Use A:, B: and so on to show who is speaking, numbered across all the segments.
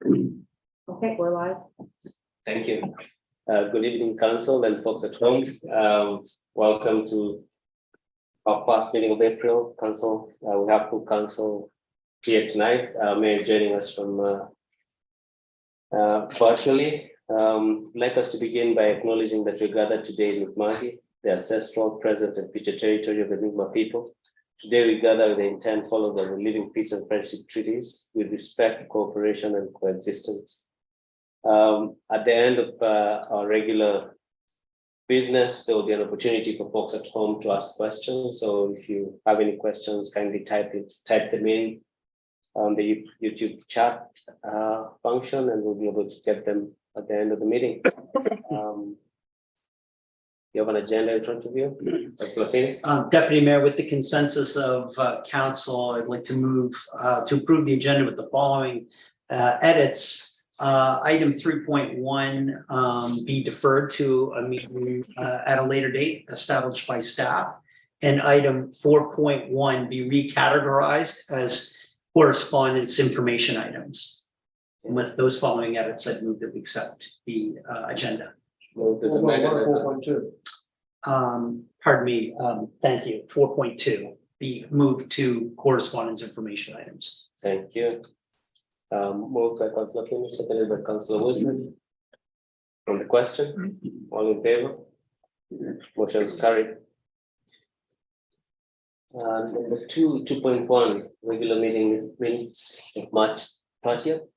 A: Okay, we're live.
B: Thank you. Good evening, council and folks at home. Welcome to our first meeting of April. Council, we have full council here tonight. Mayor is joining us from virtually. I'd like us to begin by acknowledging that we gathered today in Mi'kmaq, the ancestral, present, and future territory of the Mi'kmaq people. Today we gather with the intent to follow the living peace and friendship treaties with respect, cooperation, and coexistence. At the end of our regular business, there will be an opportunity for folks at home to ask questions. So if you have any questions, kindly type them in on the YouTube chat function, and we'll be able to get them at the end of the meeting. You have an agenda in front of you, Councilor Feeney?
C: Deputy Mayor, with the consensus of council, I'd like to move to approve the agenda with the following edits. Item 3.1 be deferred to a meeting at a later date established by staff. And item 4.1 be recategorized as correspondence information items. And with those following edits, I'd move that we accept the agenda. Pardon me, thank you. 4.2 be moved to correspondence information items.
B: Thank you. Moved by Councilor Feeney, seconded by Councilor Wilson. On the question, all in favor? Motion is carried. Number 2.1, regular meeting minutes of March 30th.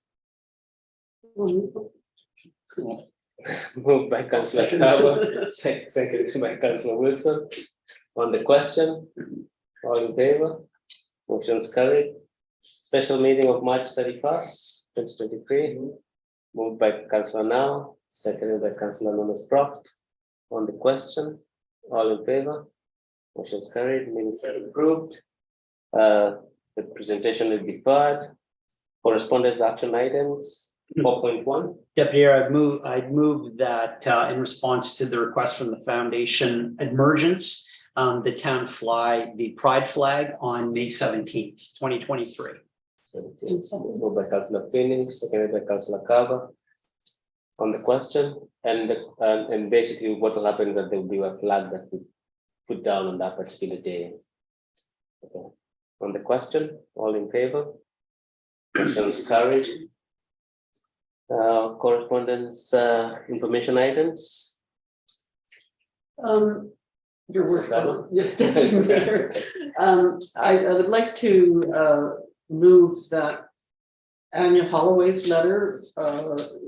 B: Moved by Councilor Carver, seconded by Councilor Wilson. On the question, all in favor? Motion is carried. Special meeting of March 31st, 2023. Moved by Councilor Now, seconded by Councilor Nomas Brock. On the question, all in favor? Motion is carried. Minutes are approved. The presentation is deferred. Correspondence action items. 4.1.
C: Deputy Mayor, I'd move that in response to the request from the foundation Emergence, the town fly the pride flag on May 17th, 2023.
B: Moved by Councilor Feeney, seconded by Councilor Carver. On the question, and basically what will happen is that there will be a flag that we put down on that particular day. Okay. On the question, all in favor? Motion is carried. Correspondence information items.
D: Your work. I would like to move that Anya Holloway's letter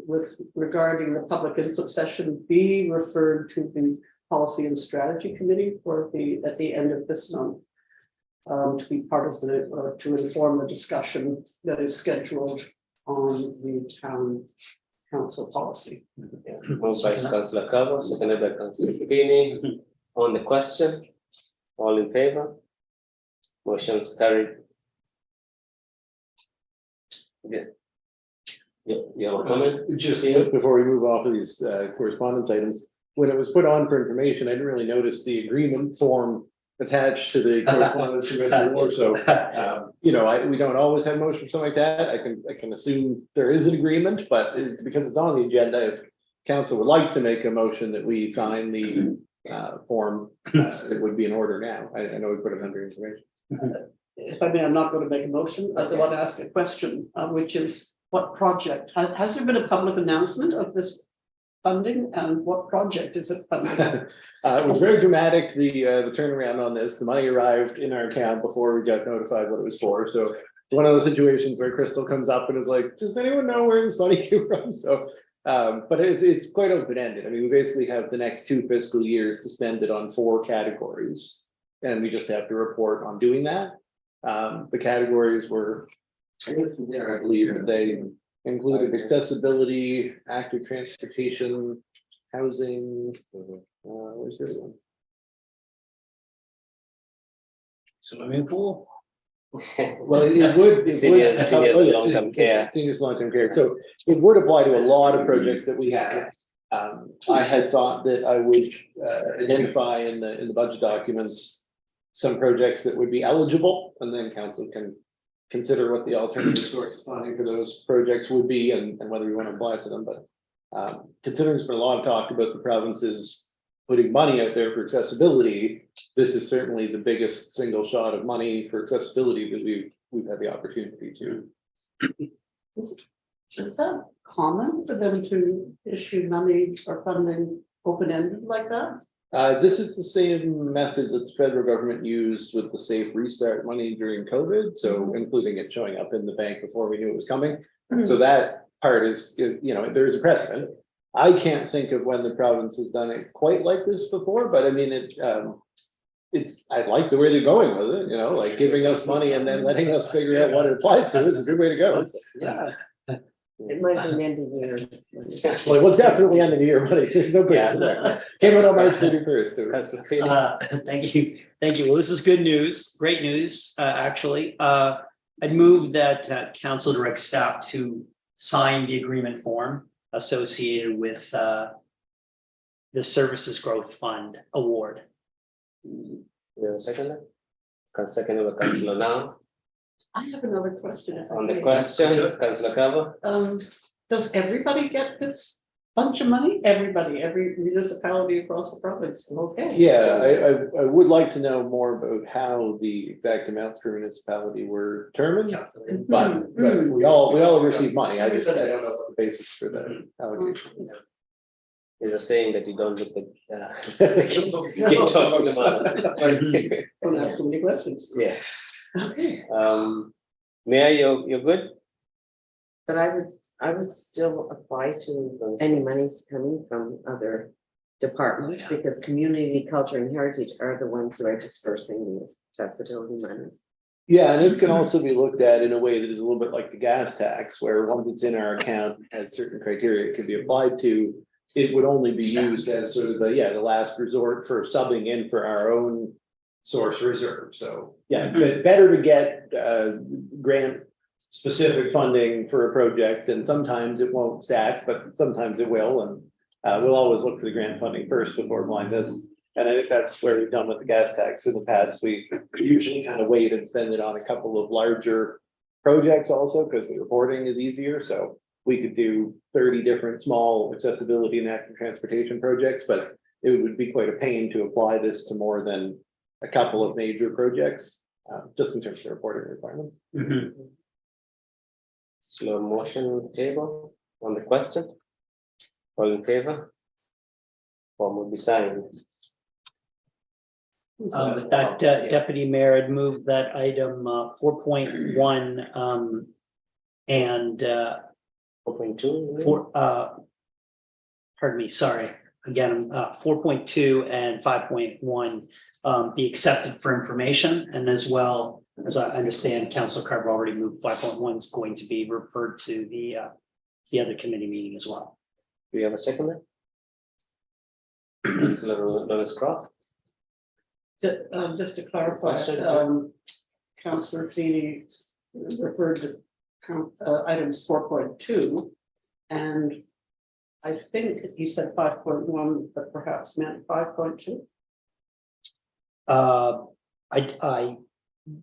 D: with regarding the public input session be referred to the Policy and Strategy Committee for at the end of this month to be part of the to inform the discussion that is scheduled on the town council policy.
B: Moved by Councilor Carver, seconded by Councilor Feeney. On the question, all in favor? Motion is carried. Yeah. You have a comment?
E: Just before we move off of these correspondence items, when it was put on for information, I didn't really notice the agreement form attached to the correspondence from Mr. Moore. So, you know, we don't always have motion for something like that. I can assume there is an agreement, but because it's on the agenda, if council would like to make a motion that we sign the form, it would be in order now. I know we put it under information.
D: If I may, I'm not going to make a motion. I want to ask a question, which is what project? Has there been a public announcement of this funding, and what project is it funding?
E: It was very dramatic, the turnaround on this. The money arrived in our account before we got notified what it was for. So it's one of those situations where Crystal comes up and is like, does anyone know where this money came from? So, but it's quite open-ended. I mean, we basically have the next 2 fiscal years to spend it on 4 categories, and we just have to report on doing that. The categories were, I believe they included accessibility, active transportation, housing. Where's this one?
C: Swimming pool.
E: Well, it would
B: Seniors long-term care.
E: Seniors long-term care. So it would apply to a lot of projects that we have. I had thought that I would identify in the budget documents some projects that would be eligible, and then council can consider what the alternative source of funding for those projects would be and whether we want to apply to them, but considering there's been a lot of talk about the provinces putting money out there for accessibility, this is certainly the biggest single shot of money for accessibility that we've had the opportunity to.
D: Is that common for them to issue money or funding open-ended like that?
E: This is the same method that the federal government used with the Safe Restart money during COVID, so including it showing up in the bank before we knew it was coming. So that part is, you know, there is a precedent. I can't think of when the province has done it quite like this before, but I mean, I like the way they're going with it, you know, like giving us money and then letting us figure out what it applies to is a good way to go.
C: Yeah.
A: It might be ending year.
E: Well, it was definitely end of the year money. There's no question there. Came out on March 31st.
B: Councillor Feely.
C: Thank you, thank you. Well, this is good news, great news, actually. I'd move that council direct staff to sign the agreement form associated with the Services Growth Fund Award.
B: You have a second? Second by Councillor Now.
D: I have another question. if I
B: On the
D: may.
B: question, Councillor Carver.
D: Does everybody get this bunch of money? Everybody, every municipality across the province? Okay.
E: Yeah, I would like to know more about how the exact amounts per municipality were determined. But we all receive money. I don't know what the basis for the allocation is.
B: There's a saying that you don't look at. Get tossing the money.
D: Don't ask too many questions.
B: Yeah.
D: Okay.
B: Mayor, you're good?
A: But I would still apply to any monies coming from other departments because community, culture and heritage are the ones who are dispersing these accessibility monies.
E: Yeah, and it can also be looked at in a way that is a little bit like the gas tax, where once it's in our account, has certain criteria it can be applied to. It would only be used as sort of the last resort for subbing in for our own source reserve. So, yeah, but better to get grant specific funding for a project, and sometimes it won't stack, but sometimes it will, and we'll always look for the grant funding first before applying this. And I think that's where we've done with the gas tax in the past. We usually kind of wait and spend it on a couple of larger projects also, because the reporting is easier. So we could do 30 different small accessibility and active transportation projects, but it would be quite a pain to apply this to more than a couple of major projects, just in terms of reporting requirements.
B: Slow motion table on the question. All in favor? Form will be signed.
C: With that, Deputy Mayor, I'd move that item 4.1 and
B: 4.2.
C: pardon me, sorry, again, 4.2 and 5.1 be accepted for information, and as well, as I understand, Council Carver already moved 5.1 is going to be referred to the other committee meeting as well.
B: Do we have a second? Councillor Lewis Croft.
D: Just to clarify,
B: Question.
D: Councillor Feeney referred to items 4.2, and I think you said 5.1, but perhaps meant 5.2.
C: I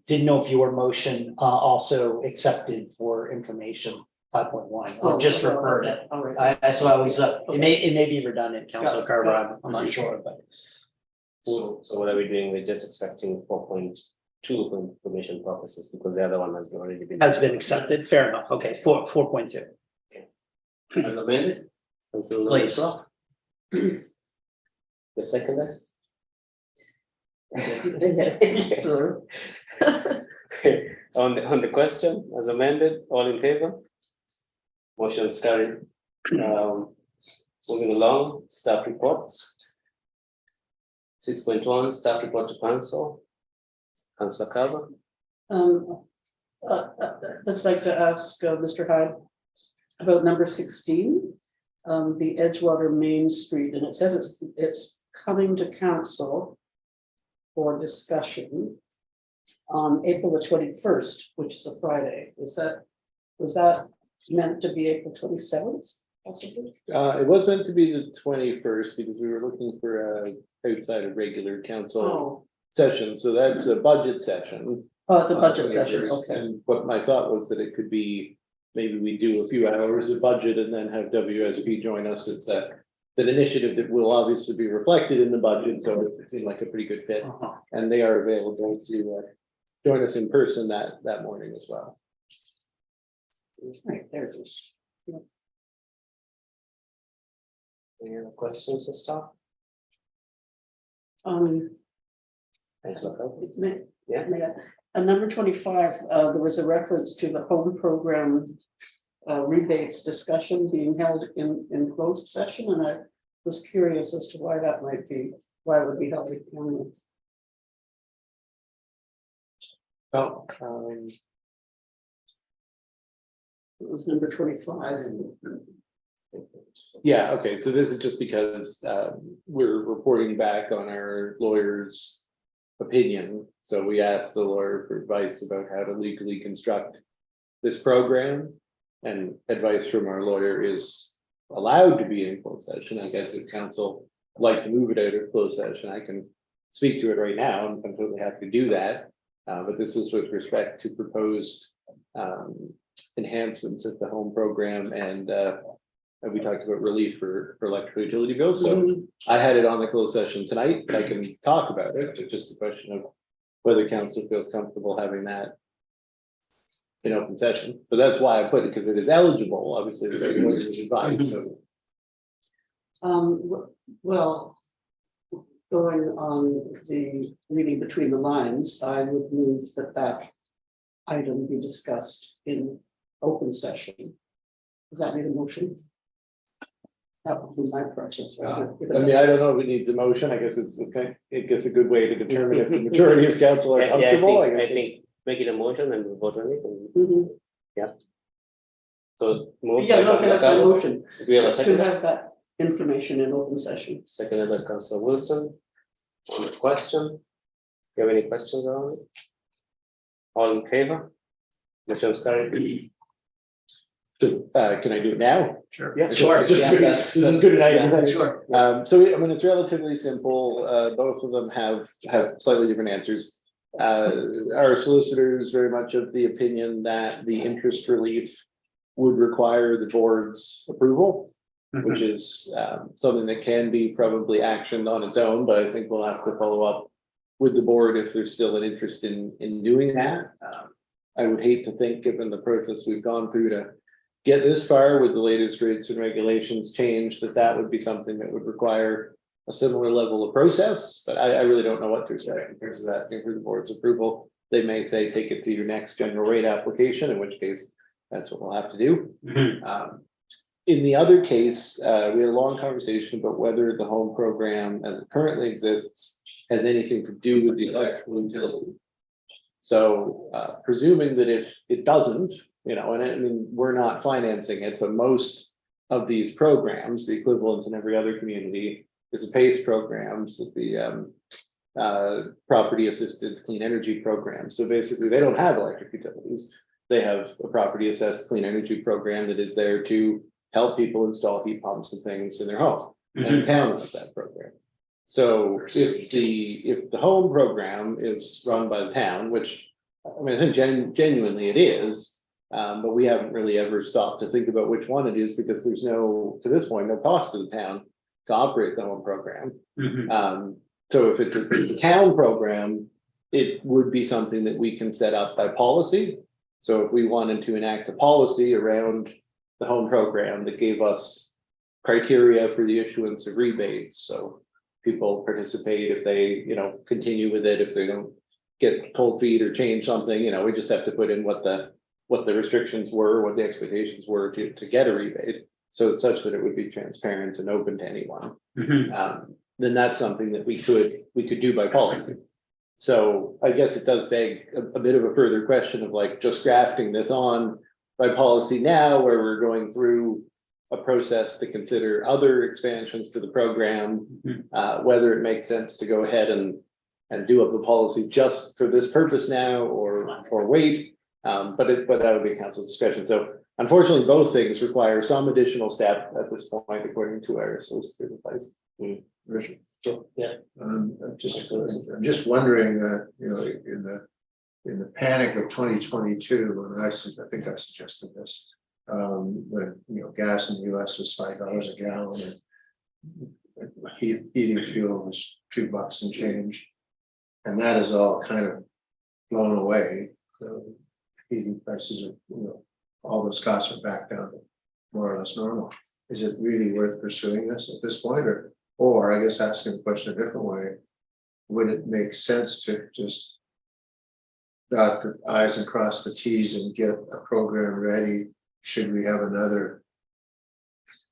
C: didn't know if your motion also accepted for information 5.1 or just referred it.
D: All right.
C: So I was, it may be redundant, Council Carver, I'm not sure, but.
B: So what are we doing? We're just accepting 4.2 for information purposes because the other one has already been.
C: Has been accepted, fair enough, okay, 4.2.
B: As amended. Councillor Lewis
C: Please.
B: Croft. The second.
D: Sure.
B: On the question, as amended, all in favor? Motion is carried. Moving along, staff reports. 6.1, staff report to council. Councillor Carver.
D: I'd like to ask Mr. Hyde about number 16, the Edgewater Main Street, and it says it's coming to council for discussion on April the 21st, which is a Friday. Was that meant to be April 27th? Possibly?
E: It was meant to be the 21st because we were looking for outside of regular council
D: Oh,
E: session, so that's a budget session.
D: Oh, it's a budget session,
E: First,
D: okay.
E: and what my thought was that it could be, maybe we do a few hours of budget and then have WSP join us. It's an initiative that will obviously be reflected in the budget, so it seemed like a pretty good fit.
C: Uh-huh.
E: And they are available to join us in person that morning as well.
D: Right, there it is.
B: Any other questions to start?
A: Yeah.
D: And number 25, there was a reference to the home program rebates discussion being held in closed session, and I was curious as to why that might be, why it would be held in camera.
E: Oh,
D: It was number 25.
E: yeah, okay, so this is just because we're reporting back on our lawyer's opinion. So we asked the lawyer for advice about how to legally construct this program. And advice from our lawyer is allowed to be in closed session. I guess if council would like to move it out of closed session, I can speak to it right now. I'm totally happy to do that. But this was with respect to proposed enhancements of the home program, and we talked about relief for electric utility bills. So I had it on the closed session tonight, but I can talk about it. It's just a question of whether council feels comfortable having that in open session. But that's why I put it, because it is eligible, obviously, it's lawyer's advice, so.
D: Well, going on the reading between the lines, I would move that item be discussed in open session. Does that need a motion? That would be my preference.
E: I mean, I don't know if it needs a motion. I guess it's kind of, I guess a good way to determine if the majority of council are
B: Yeah,
E: comfortable.
B: I
E: guess
B: think make it a motion and we vote on it. And
D: Mhm.
B: so move.
D: Yeah, no, that's my motion.
B: We have a
D: To
B: second,
D: have that information in open session.
B: seconded by Councillor Wilson. On the question, you have any questions around it? All in favor? Motion's carried.
E: So, can I do it now?
C: Sure.
E: Yeah,
C: Sure.
E: Just
C: Yeah,
E: this is good
C: yeah,
E: enough.
C: sure.
E: So, I mean, it's relatively simple. Both of them have slightly different answers. Our solicitors very much of the opinion that the interest relief would require the board's approval, which is something that can be probably actioned on its own, but I think we'll have to follow up with the board if there's still an interest in doing that. I would hate to think, given the process we've gone through to get this far with the latest rates and regulations change, that would be something that would require a similar level of process, but I really don't know what to expect in terms of asking for the board's approval. They may say, take it to your next general rate application, in which case that's what we'll have to do. In the other case, we had a long conversation about whether the home program as it currently exists has anything to do with the electrical utility. So presuming that it doesn't, and I mean, we're not financing it, but most of these programs, the equivalent in every other community, is a PACE program, so the property assisted clean energy program. So basically, they don't have electric utilities. They have a property assessed clean energy program that is there to help people install heat pumps and things in their home. And the town runs that program. So if the home program is run by the town, which I mean, I think genuinely it is, but we haven't really ever stopped to think about which one it is, because there's to this point, no cost to the town to operate the home program. So if it's a town program, it would be something that we can set up by policy. So if we wanted to enact a policy around the home program that gave us criteria for the issuance of rebates, so people participate if they, continue with it, if they don't get cold feet or change something, we just have to put in what the restrictions were, what the expectations were to get a rebate. So it's such that it would be transparent and open to anyone. Then that's something that we could do by policy. So I guess it does beg a bit of a further question of like just drafting this on by policy now, where we're going through a process to consider other expansions to the program, whether it makes sense to go ahead and do up a policy just for this purpose now or wait. But that would be council's discretion. So unfortunately, both things require some additional step at this point, according to our solicitor advice.
F: Richard,
B: Yeah.
F: I'm just wondering, in in the panic of 2022, and I think I suggested this, when, gas in the US was $5 a gallon and heating fuel was $2 and change. And that is all kind of blown away. The heating prices are, all those costs are back down to more or less normal. Is it really worth pursuing this at this point, or I guess asking the question a different way, would it make sense to just dot the i's and cross the t's and get a program ready should we have another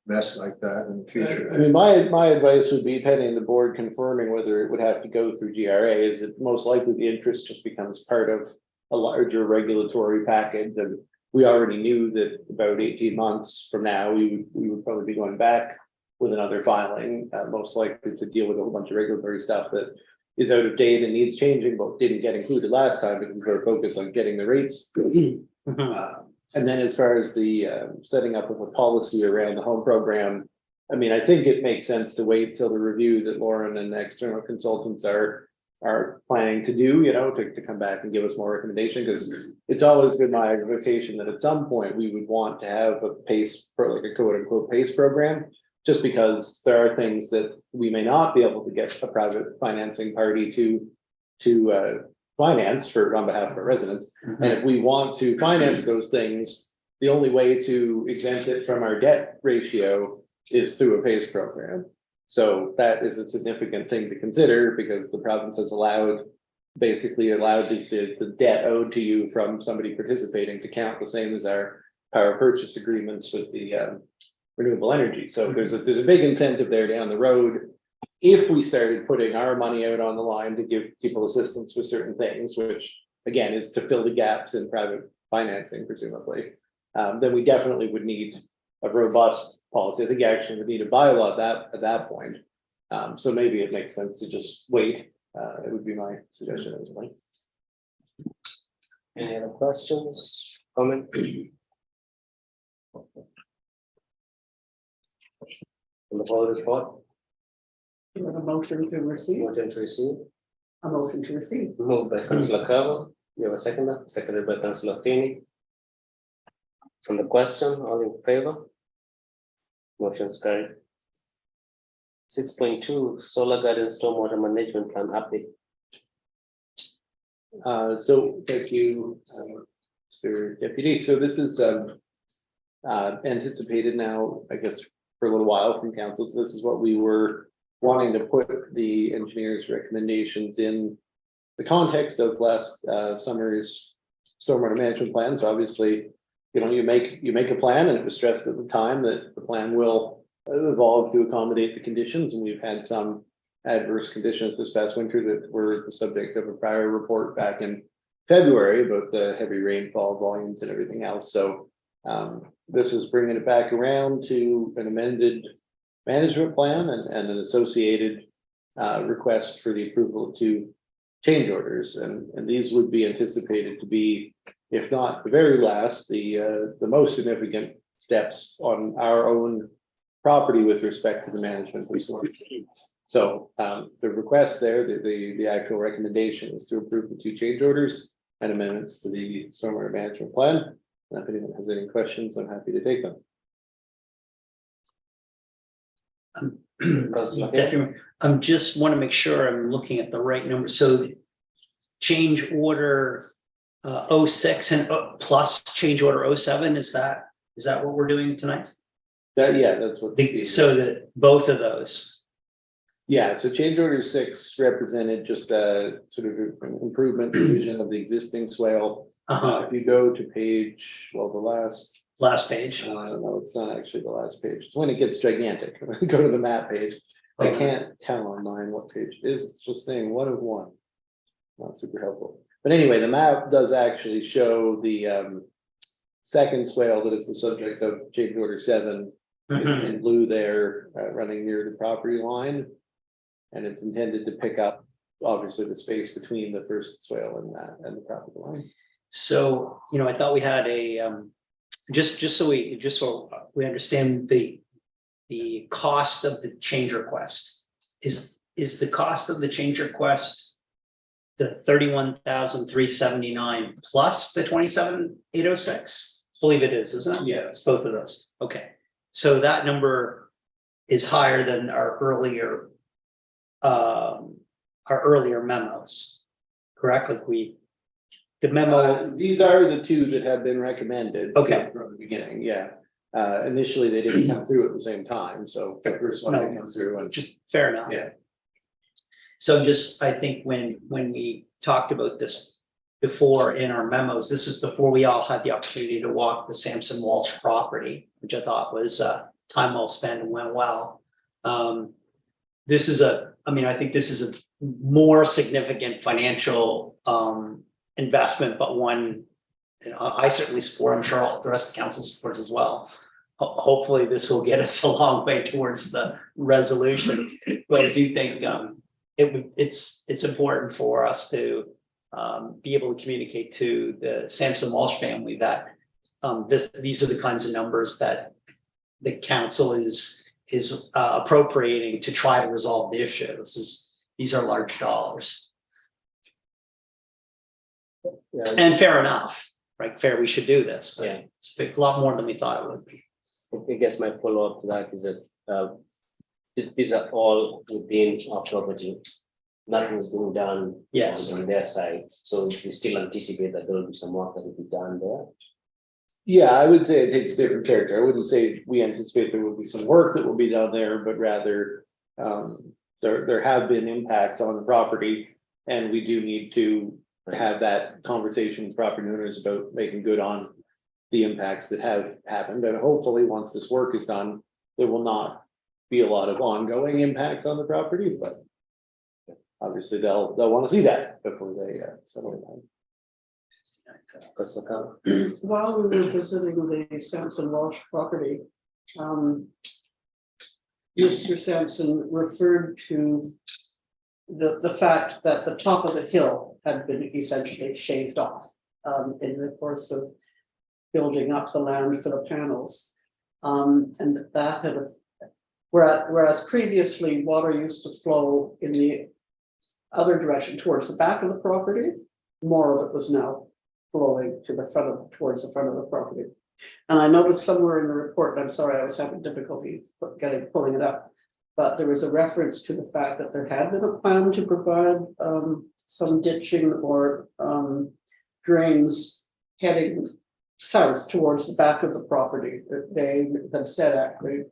F: mess like that in the future?
E: I mean, my advice would be pending the board confirming whether it would have to go through GRA, is that most likely the interest just becomes part of a larger regulatory package. And we already knew that about 18 months from now, we would probably be going back with another filing, most likely to deal with a whole bunch of regulatory stuff that is out of date and needs changing, but didn't get included last time because we were focused on getting the rates. And then as far as the setting up of a policy around the home program, I mean, I think it makes sense to wait till the review that Lauren and external consultants are planning to do, to come back and give us more recommendation, because it's always been my expectation that at some point we would want to have a PACE, like a quote unquote PACE program, just because there are things that we may not be able to get a private financing party to finance on behalf of our residents. And if we want to finance those things, the only way to exempt it from our debt ratio is through a PACE program. So that is a significant thing to consider, because the province has basically allowed the debt owed to you from somebody participating to count the same as our power purchase agreements with the renewable energy. So there's a big incentive there down the road. If we started putting our money out on the line to give people assistance with certain things, which again is to fill the gaps in private financing, presumably, then we definitely would need a robust policy. I think you actually would need a bylaw at that point. So maybe it makes sense to just wait. It would be my suggestion as well.
B: Any other questions, comments? On the board report,
D: Do you have a motion to receive?
B: motion to receive,
D: A motion to receive.
B: moved by Councillor Carver. You have a seconder, seconded by Councillor Feeney. On the question, all in favor? Motion is carried. 6.2 Solar Garden Stormwater Management Plan update.
E: So thank you, Mr. Deputy. So this is anticipated now, I guess, for a little while from council. So this is what we were wanting to put the engineer's recommendations in the context of last summer's stormwater management plan. So obviously, you make a plan, and it was stressed at the time that the plan will evolve to accommodate the conditions. And we've had some adverse conditions this past winter that were the subject of a prior report back in February about the heavy rainfall volumes and everything else. So this is bringing it back around to an amended management plan and an associated request for the approval of 2 change orders. And these would be anticipated to be, if not the very last, the most significant steps on our own property with respect to the management of storage. So the request there, the actual recommendation is to approve the 2 change orders and amendments to the stormwater management plan. And if anyone has any questions, I'm happy to take them.
B: Councillor Feeney.
C: I'm just want to make sure I'm looking at the right number. So change order 06 and plus change order 07, is that what we're doing tonight?
E: That's what.
C: So that both of those.
E: Yeah, so change order 6 represented just a sort of improvement revision of the existing swale. If you go to page, the
C: Last page.
E: no, it's not actually the last page. It's when it gets gigantic. Go to the map page. I can't tell on mine what page it is. It's just saying 1 of 1. Not super helpful. But anyway, the map does actually show the second swale that is the subject of change order 7. It's in blue there, running near the property line. And it's intended to pick up, obviously, the space between the first swale and the property line.
C: So, I thought we had a, just so we understand the cost of the change request. Is the cost of the change request the 31,379 plus the 27,806? Believe it is, isn't it?
E: Yes.
C: It's both of those. Okay. So that number is higher than our earlier memos. Correct? Like the memo,
E: These are the two that have been recommended.
C: Okay.
E: From the beginning, yeah. Initially, they didn't come through at the same time, so the first one
C: No.
E: that comes through and
C: just fair enough.
E: yeah.
C: So just, I think when we talked about this before in our memos, this is before we all had the opportunity to walk the Sampson Walsh property, which I thought was time well spent and went well. This is I think this is a more significant financial investment, but one, I certainly support. I'm sure all the rest of the council supports as well. Hopefully this will get us a long way towards the resolution, but I do think it's important for us to be able to communicate to the Sampson Walsh family that these are the kinds of numbers that the council is appropriating to try to resolve the issue. These are large dollars.
B: Yeah.
C: And fair enough, right? Fair, we should do this. But
B: Yeah.
C: it's a lot more than we thought it would be.
B: I guess my follow-up to that is that these are all within our property. Nothing is being done
C: Yes.
B: on their side, so we still anticipate that there will be some work that will be done there.
E: Yeah, I would say it takes a different character. I wouldn't say we anticipate there will be some work that will be done there, but rather there have been impacts on the property, and we do need to have that conversation with property owners about making good on the impacts that have happened. And hopefully, once this work is done, there will not be a lot of ongoing impacts on the property, but obviously they'll want to see that before they settle down.
B: Councillor Khan?
D: While we were visiting the Sampson Walsh property, Mr. Sampson referred to the fact that the top of the hill had been essentially shaved off in the course of building up the land for the panels. And that had, whereas previously water used to flow in the other direction towards the back of the property, more of it was now flowing to the front towards the front of the property. And I noticed somewhere in the report, and I'm sorry, I was having difficulty pulling it up, but there was a reference to the fact that there had been a plan to provide some ditching or drains heading south towards the back of the property. That they had said actually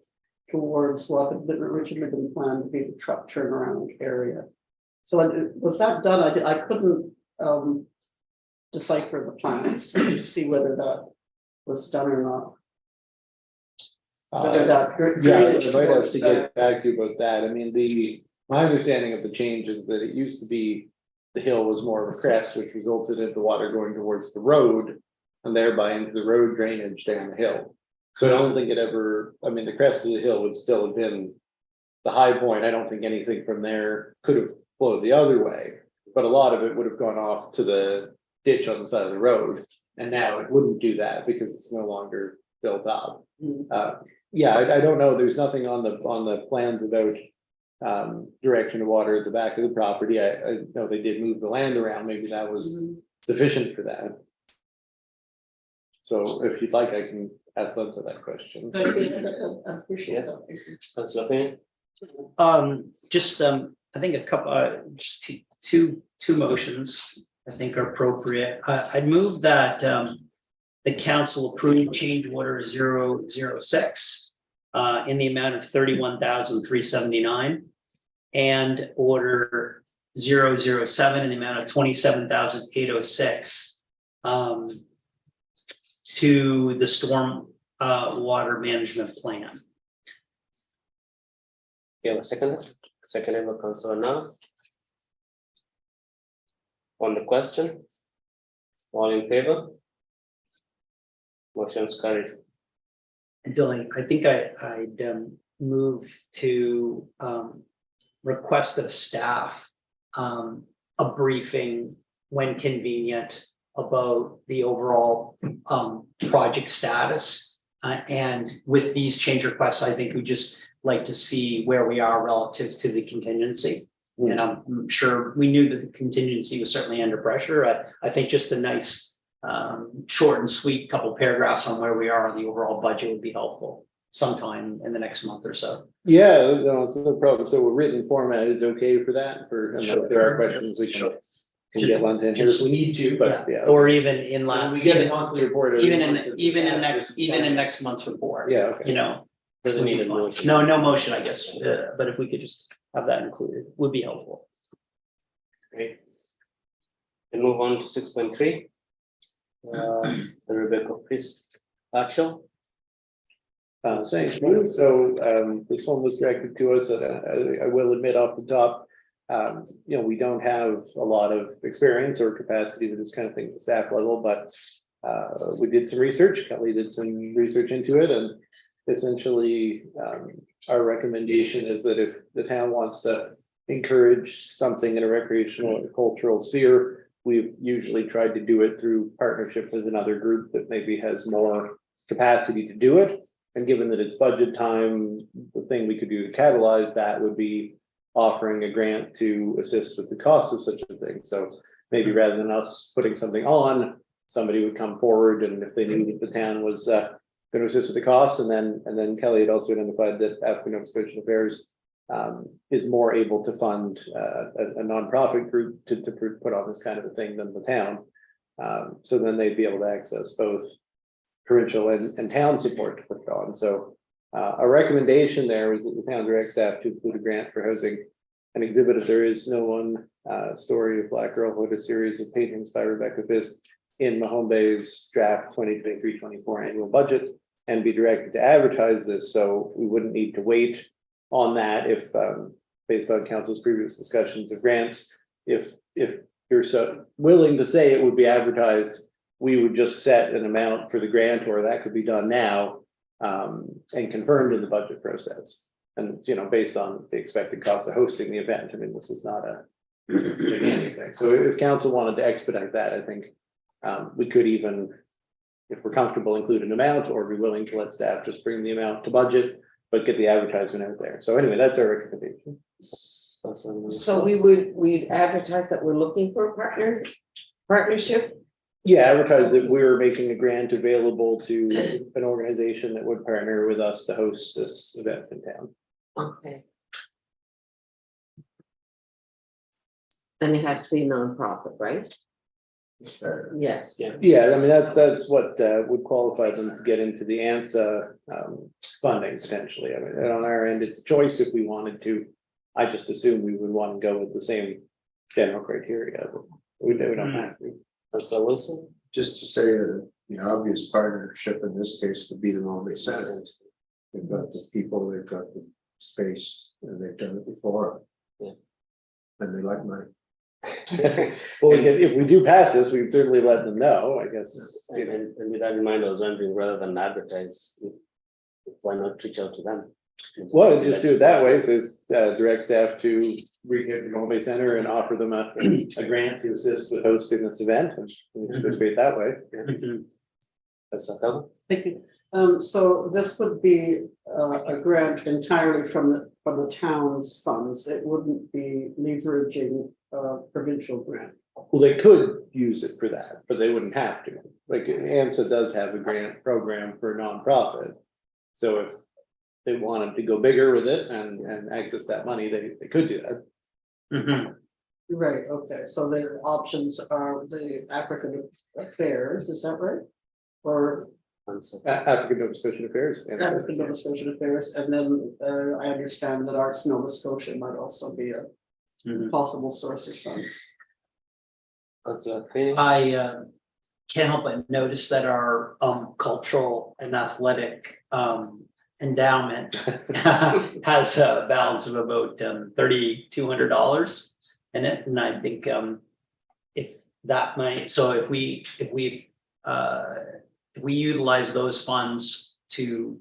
D: towards what had been originally been planned to be the truck turnaround area. So was that done? I couldn't decipher the plans to see whether that was done or not. Whether that
E: Yeah, I
D: drainage
E: might have
D: towards
E: to
D: that-
E: get back to you about that. I mean, my understanding of the change is that it used to be the hill was more of a crest, which resulted in the water going towards the road and thereby into the road drainage down the hill. So I don't think it ever, I mean, the crest of the hill would still have been the high point. I don't think anything from there could have flowed the other way, but a lot of it would have gone off to the ditch on the side of the road. And now it wouldn't do that because it's no longer built up. Yeah, I don't know. There's nothing on the plans about direction of water at the back of the property. I know they did move the land around. Maybe that was sufficient for that. So if you'd like, I can ask them for that question.
D: I appreciate that.
B: Councillor Payne?
C: Just, I think a couple, just two motions I think are appropriate. I'd move that the council approve change order 006 in the amount of 31,379 and order 007 in the amount of 27,806 to the storm water management plan.
B: You have a second? Second by Councillor now. On the question? All in favor? Motion's carried.
C: And Dylan, I think I'd move to request of staff a briefing when convenient about the overall project status. And with these change requests, I think we just like to see where we are relative to the contingency. And I'm sure we knew that the contingency was certainly under pressure. I think just a nice, short and sweet couple paragraphs on where we are on the overall budget would be helpful sometime in the next month or so.
E: Yeah, no, it's no problem. So a written format is okay for that, and if there are questions, we can get one in here if we need to, but yeah.
C: Or even in
E: When
C: line,
E: we get a monthly report. every
C: even
E: month,
C: in,
E: it's
C: even in
E: asked for
C: next,
E: some
C: even in
E: time.
C: next month's report.
E: Yeah, okay.
C: You know,
B: Doesn't need a motion.
C: no motion, I guess, but if we could just have that included, would be helpful.
B: Great. And move on to 6.3. The Rebecca Fisk actual.
E: Thank you. So this one was directed to us, and I will admit off the top, we don't have a lot of experience or capacity with this kind of thing at the staff level, but we did some research. Kelly did some research into it, and essentially our recommendation is that if the town wants to encourage something in a recreational or cultural sphere, we've usually tried to do it through partnership with another group that maybe has more capacity to do it. And given that it's budget time, the thing we could do to catalyze that would be offering a grant to assist with the cost of such a thing. So maybe rather than us putting something on, somebody would come forward, and if they knew that the town was going to assist with the costs, and then Kelly had also identified that African Nova Scotian Affairs is more able to fund a nonprofit group to put on this kind of a thing than the town. So then they'd be able to access both provincial and town support to put it on. So our recommendation there was that the town direct staff to include a grant for housing an exhibit of There Is No One, Story of Black Girlhood, a series of paintings by Rebecca Fisk in Mahone Bay's draft 2023-24 annual budget, and be directed to advertise this. So we wouldn't need to wait on that if, based on council's previous discussions of grants, if you're so willing to say it would be advertised, we would just set an amount for the grant, or that could be done now and confirmed in the budget process. And, based on the expected cost of hosting the event, I mean, this is not a gigantic thing. So if council wanted to expedite that, I think we could even, if we're comfortable, include an amount, or be willing to let staff just bring the amount to budget, but get the advertisement out there. So anyway, that's our recommendation.
A: So we'd advertise that we're looking for a partnership.
E: Yeah, advertise that we're making a grant available to an organization that would partner with us to host this event in town.
A: Okay. And it has to be nonprofit, right? Yes.
B: Yeah.
E: Yeah, I mean, that's what would qualify them to get into the ANSA funding potentially. I mean, and on our end, it's a choice if we wanted to. I just assume we would want to go with the same general criteria, but we don't have to.
B: Councilor Wilson.
F: Just to say that the obvious partnership in this case would be the Mulvey Senate. They've got the people, they've got the space, and they've done it before.
B: Yeah.
F: And they like money.
E: Well, again, if we do pass this, we can certainly let them know, I guess.
B: And with that in mind, I was wondering, rather than advertise, why not reach out to them?
E: Well, just do it that way, says direct staff to reach out to the Mulvey Center and offer them a grant to assist with hosting this event, and we just go straight that way.
B: That's a cover.
D: Thank you. So this would be a grant entirely from the town's funds. It wouldn't be leveraging a provincial grant.
E: Well, they could use it for that, but they wouldn't have to. Like ANSA does have a grant program for nonprofit. So if they wanted to go bigger with it and access that money, they could do that.
D: Right, okay, so the options are the African Affairs, is that right? Or
E: African Nova Scotian Affairs.
D: African Nova Scotian Affairs, and then I understand that Arts Nova Scotia might also be a possible source of funds.
B: Councilor Feeney.
C: I can't help but notice that our cultural and athletic endowment has a balance of about $3,200 in it, and I think if that money, so if we utilize those funds to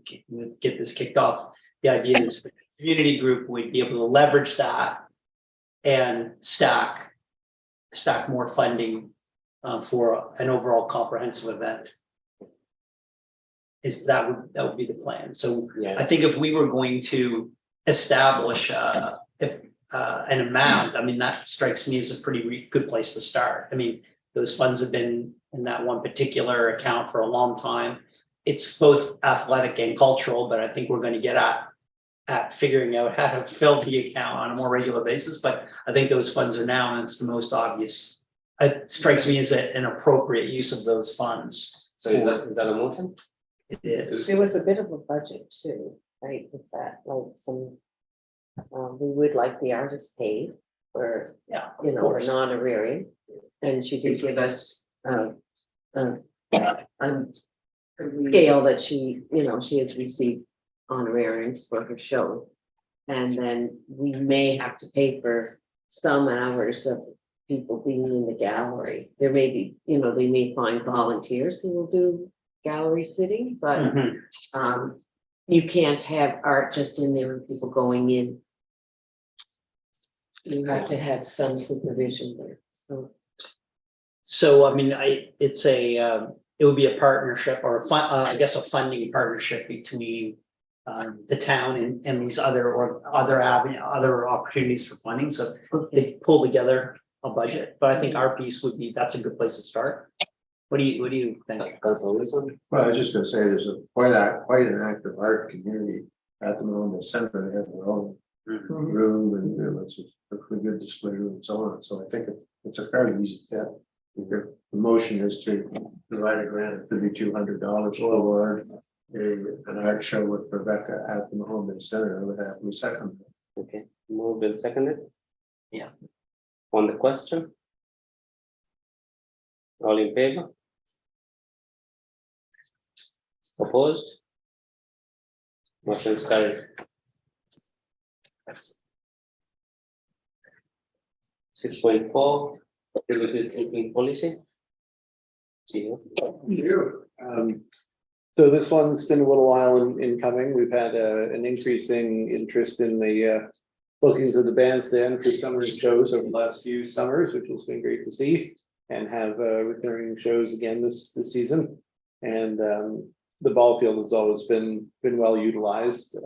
C: get this kicked off, the idea is the community group would be able to leverage that and stack more funding for an overall comprehensive event. That would be the plan. So
B: Yeah.
C: I think if we were going to establish a an amount, I mean, that strikes me as a pretty good place to start. I mean, those funds have been in that one particular account for a long time. It's both athletic and cultural, but I think we're going to get at figuring out how to fill the account on a more regular basis. But I think those funds are now, and it's the most obvious. It strikes me as an appropriate use of those funds.
B: So is that a motion?
C: It is.
A: There was a bit of a budget too, right, with that, like some, we would like the artist paid for,
C: Yeah,
A: you
C: of
A: know, a
C: course.
A: non-arrearing. And she did give us, a scale that she, you know, she has received honorariums for her show. And then we may have to pay for some hours of people being in the gallery. There may be, you know, they may find volunteers who will do gallery sitting, but
C: Mhm.
A: you can't have art just in there and people going in. You have to have some supervision there, so.
C: So, I mean, it would be a partnership or I guess a funding partnership between the town and these other other opportunities for funding. So they pull together a budget, but I think our piece would be, that's a good place to start. What do you think?
B: Councilor Wilson?
F: Well, I was just gonna say, there's quite an active art community at the moment. Center, they have their own room and it's a pretty good display room and so on. So I think it's a fairly easy step. The motion is to provide a grant of $3,200 for an art show with Rebecca at the Mahoney Center. I would happily second that.
B: Okay, moved and seconded.
C: Yeah.
B: On the question? All in favor? Opposed? Motion is carried. 6.4, facilities keeping policy. See you.
E: So this one's been a little while in coming. We've had an increasing interest in the bookings of the bandstand for summer shows over the last few summers, which has been great to see, and have returning shows again this season. And the ball field has always been well utilized.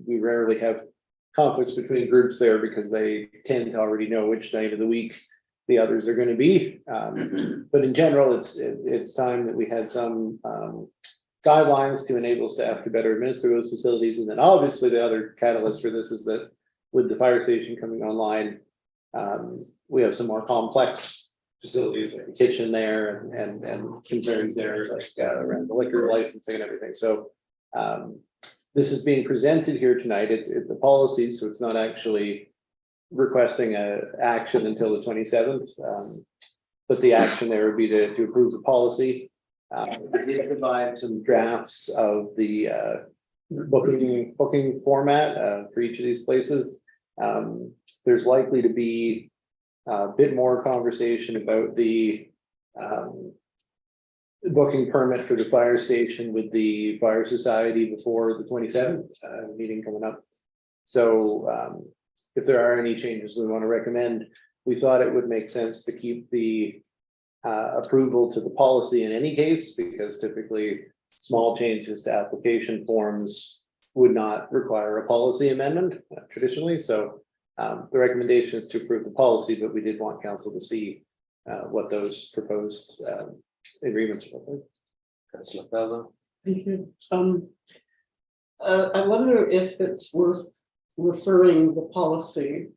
E: We rarely have conflicts between groups there because they tend to already know which night of the week the others are going to be. But in general, it's time that we had some guidelines to enable staff to better administer those facilities. And then obviously the other catalyst for this is that with the fire station coming online, we have some more complex facilities like the kitchen there and concerns there, like around the liquor licensing and everything. So this is being presented here tonight. It's the policy, so it's not actually requesting a action until the 27th. But the action there would be to approve the policy. We did provide some drafts of the booking format for each of these places. There's likely to be a bit more conversation about the booking permit for the fire station with the fire society before the 27th meeting coming up. So if there are any changes we want to recommend, we thought it would make sense to keep the approval to the policy in any case, because typically small changes to application forms would not require a policy amendment traditionally. So the recommendation is to approve the policy, but we did want council to see what those proposed agreements were.
B: Councilor Felder.
D: Thank you. I wonder if it's worth referring the policy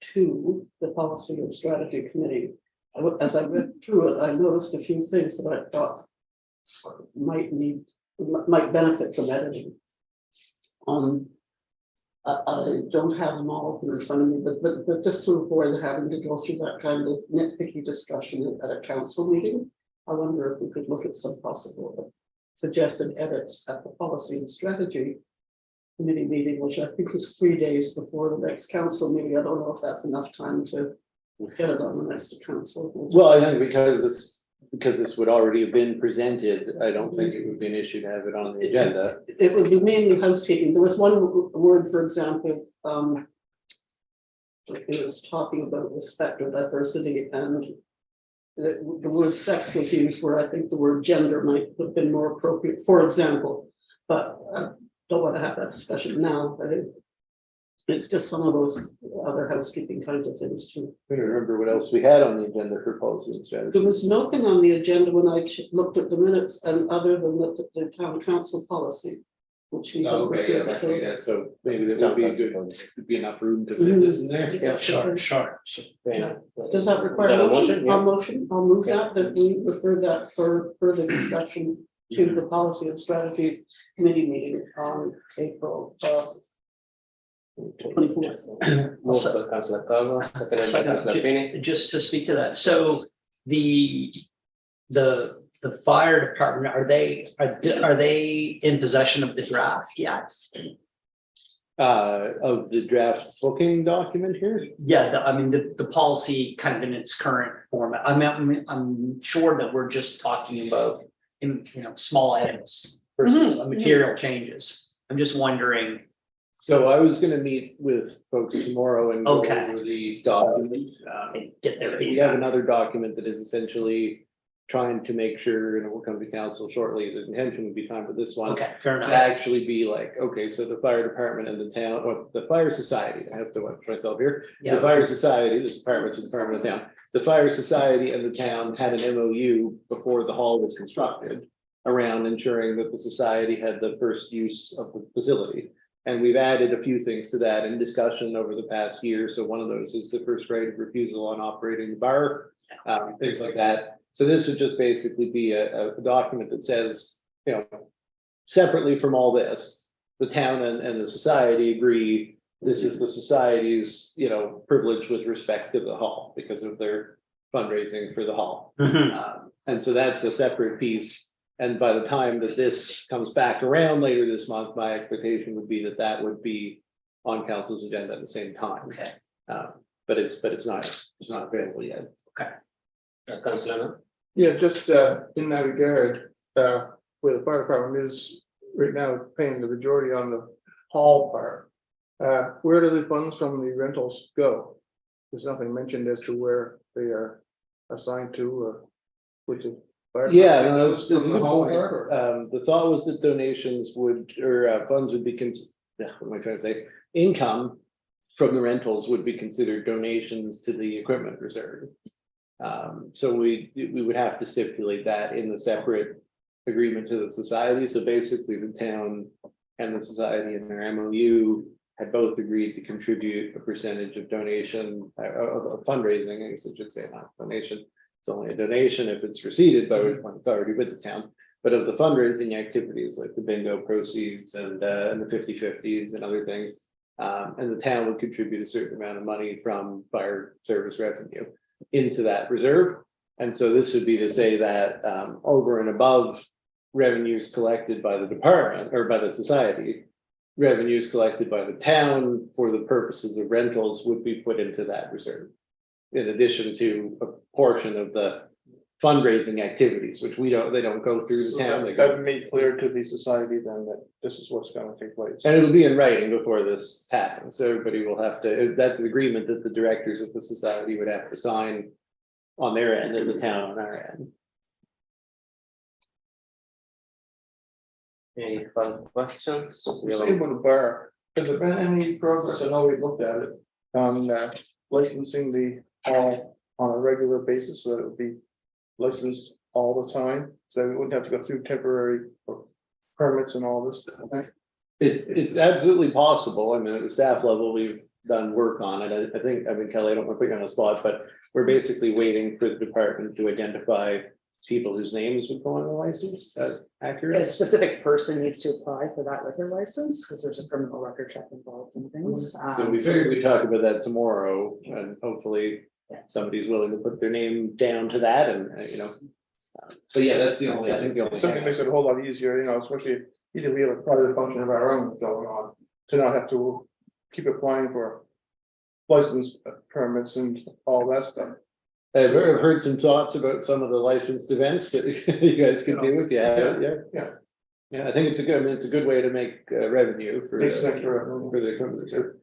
D: to the Policy and Strategy Committee. As I read through it, I noticed a few things that I thought might benefit from editing. I don't have them all in front of me, but just to avoid having to go through that kind of nitpicky discussion at a council meeting, I wonder if we could look at some possible suggested edits at the Policy and Strategy Committee meeting, which I think is 3 days before the next council meeting. I don't know if that's enough time to get it on the next council.
E: Well, I think because this would already have been presented, I don't think it would be an issue to have it on the agenda.
D: It would be mainly housekeeping. There was one word, for example, it was talking about respect or diversity, and the word sex was used where I think the word gender might have been more appropriate, for example. But I don't want to have that discussion now. It's just some of those other housekeeping kinds of things too.
E: I don't remember what else we had on the agenda for policy and strategy.
D: There was nothing on the agenda when I looked at the minutes and other than the town council policy, which we
E: Oh,
D: haven't
E: okay, yeah,
D: referred
E: that's,
D: to.
E: yeah, so maybe there would be a good, would be enough room to fit
D: Mhm.
E: this in there.
C: Yeah, sure.
B: Fair enough.
D: Does that
B: Is
D: require
B: that
D: a
B: a
D: motion?
B: motion? Yeah.
D: A motion, I'll move that we refer that for further discussion to the policy and strategy committee meeting on April 24th.
B: Moved by Councillor Carver, seconded by Councillor Finney.
C: Just to speak to that, so the fire department, are they in possession of the draft yet?
E: Of the draft booking document here.
C: Yeah, I mean, the policy kind of in its current format. I'm sure that we're just talking about, small edits versus material changes. I'm just wondering.
E: So I was gonna meet with folks tomorrow and go
C: Okay.
E: over the document.
C: Get their
E: We have
C: feedback.
E: another document that is essentially trying to make sure, and it will come to council shortly, the intention would be time for this one.
C: Okay, fair
E: To
C: enough.
E: actually be like, okay, so the fire department and the town, or the fire society, I have to watch myself here. The
C: Yeah,
E: fire society, the department's the department of town, the fire society and the town had an MOU before the hall was constructed. Around ensuring that the society had the first use of the facility. And we've added a few things to that in discussion over the past year. So one of those is the first right of refusal on operating the bar, things like that. So this would just basically be a document that says, separately from all this, the town and the society agree, this is the society's, privilege with respect to the hall because of their fundraising for the hall.
C: Mhm.
E: And so that's a separate piece. And by the time that this comes back around later this month, my expectation would be that that would be on council's agenda at the same time.
C: Okay.
E: But it's not available yet.
B: Councillor Knapp.
G: Yeah, just in that regard, where the fire department is right now paying the majority on the hall part. Where do the funds from the rentals go? There's nothing mentioned as to where they are assigned to, which is.
E: Yeah, no, that's a
G: From the
E: good
G: hall
E: point.
G: part, or-
E: The thought was that donations would, or funds would be, what am I trying to say? Income from the rentals would be considered donations to the equipment reserve. So we would have to stipulate that in the separate agreement to the society. So basically the town and the society in their MOU had both agreed to contribute a percentage of donation, of fundraising, I guess I should say, not donation. It's only a donation if it's received by which one it's already with the town, but of the fundraising activities like the bingo proceeds and the 50/50s and other things. And the town would contribute a certain amount of money from fire service revenue into that reserve. And so this would be to say that over and above revenues collected by the department or by the society, revenues collected by the town for the purposes of rentals would be put into that reserve. In addition to a portion of the fundraising activities, which they don't go through the
G: So
E: town. they
G: that
E: go-
G: made clear to the society then that this is what's gonna take place.
E: And it'll be in writing before this happens, so everybody will have to, that's an agreement that the directors of the society would have to sign on their end and the town on our end.
B: Any further questions? We have a-
G: Same with the bar, has there been any progress? I know we looked at it on licensing the hall on a regular basis, so that it would be licensed all the time, so we wouldn't have to go through temporary permits and all this.
E: It's absolutely possible. I mean, at the staff level, we've done work on it. I think, Kelly, I don't want to put you on the spot, but we're basically waiting for the department to identify people whose names would go on the license. Is that accurate?
H: A specific person needs to apply for that liquor license, because there's a criminal record check involved in things.
E: So we figured we'd talk about that tomorrow and hopefully somebody's willing to put their name down to that and. So yeah, that's the only, I think the only.
G: Something makes it a whole lot easier, especially either we have a part of the function of our own going on, to not have to keep applying for license permits and all that stuff.
E: I've heard some thoughts about some of the licensed events that you guys could do if you have,
G: Yeah.
E: Yeah, I think it's a good way to make revenue for.
G: Makes extra revenue.
E: For the equipment reserve.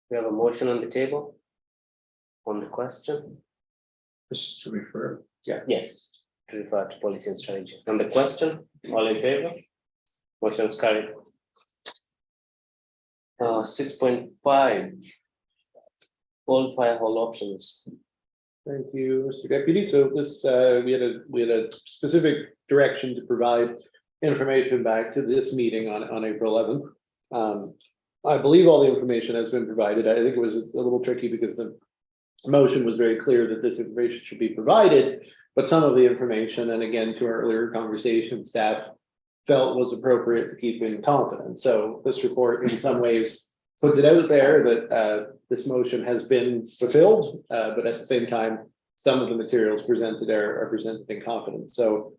B: We have a motion on the table. On the question,
F: This is to refer.
B: yes, to refer to policy and strategy. On the question, all in favor? Motion is carried. 6.5. All fire hall options.
E: Thank you, Mr. Deputy. So this, we had a specific direction to provide information back to this meeting on April 11th. I believe all the information has been provided. I think it was a little tricky because the motion was very clear that this information should be provided, but some of the information, and again, to our earlier conversation, staff felt was appropriate to keep in confidence. So this report in some ways puts it out there that this motion has been fulfilled, but at the same time, some of the materials presented are presented in confidence. So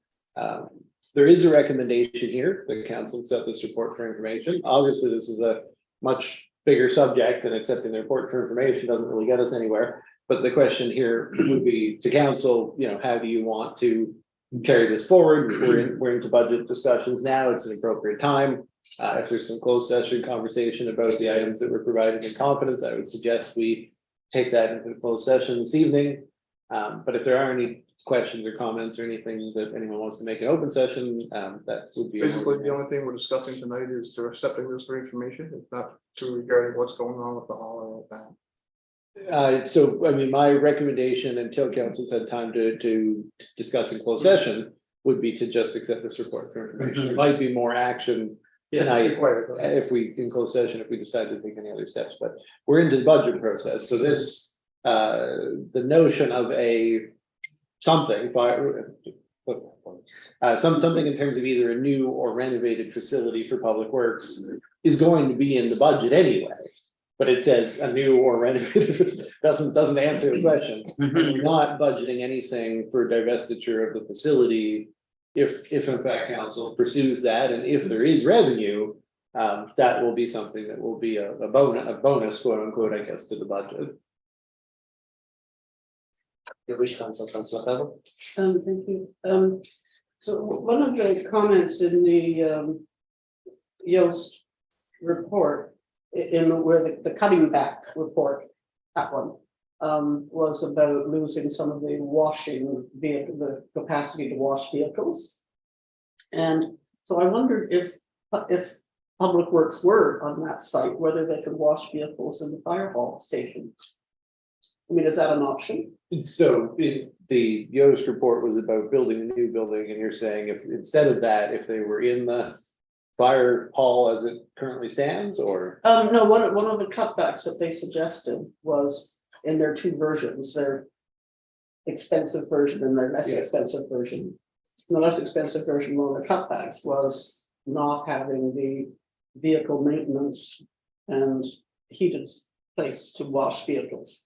E: there is a recommendation here, the council accept this report for information. Obviously, this is a much bigger subject, and accepting the report for information doesn't really get us anywhere. But the question here would be to council, you know, how do you want to carry this forward? We're into budget discussions now. It's an appropriate time. If there's some closed session conversation about the items that were provided in confidence, I would suggest we take that into the closed session this evening. But if there are any questions or comments or anything that anyone wants to make an open session, that would be.
G: Basically, the only thing we're discussing tonight is to accepting this for information, it's not to regarding what's going on with the hall or like that.
E: So, I mean, my recommendation until council's had time to discuss in closed session would be to just accept this report for information. There might be more action tonight
G: Required.
E: if we, in closed session, if we decide to take any other steps, but we're into the budget process. So this, the notion of a something, something in terms of either a new or renovated facility for public works is going to be in the budget anyway. But it says a new or renovated, doesn't answer the question. We're not budgeting anything for divestiture of the facility. If in fact council pursues that, and if there is revenue, that will be something that will be a bonus, quote unquote, I guess, to the budget.
B: You wish, Councillor Campbell?
D: Thank you. So one of the comments in the Yoast report, in where the cutting back report, that one, was about losing some of the washing vehicle, the capacity to wash vehicles. And so I wondered if Public Works were on that site, whether they could wash vehicles in the fire hall station. I mean, is that an option?
E: So the Yoast report was about building a new building, and you're saying if instead of that, if they were in the fire hall as it currently stands, or?
D: No, one of the cutbacks that they suggested was in their two versions, their expensive version and their less
E: Yeah.
D: expensive version. The less expensive version, one of the cutbacks was not having the vehicle maintenance and heated place to wash vehicles.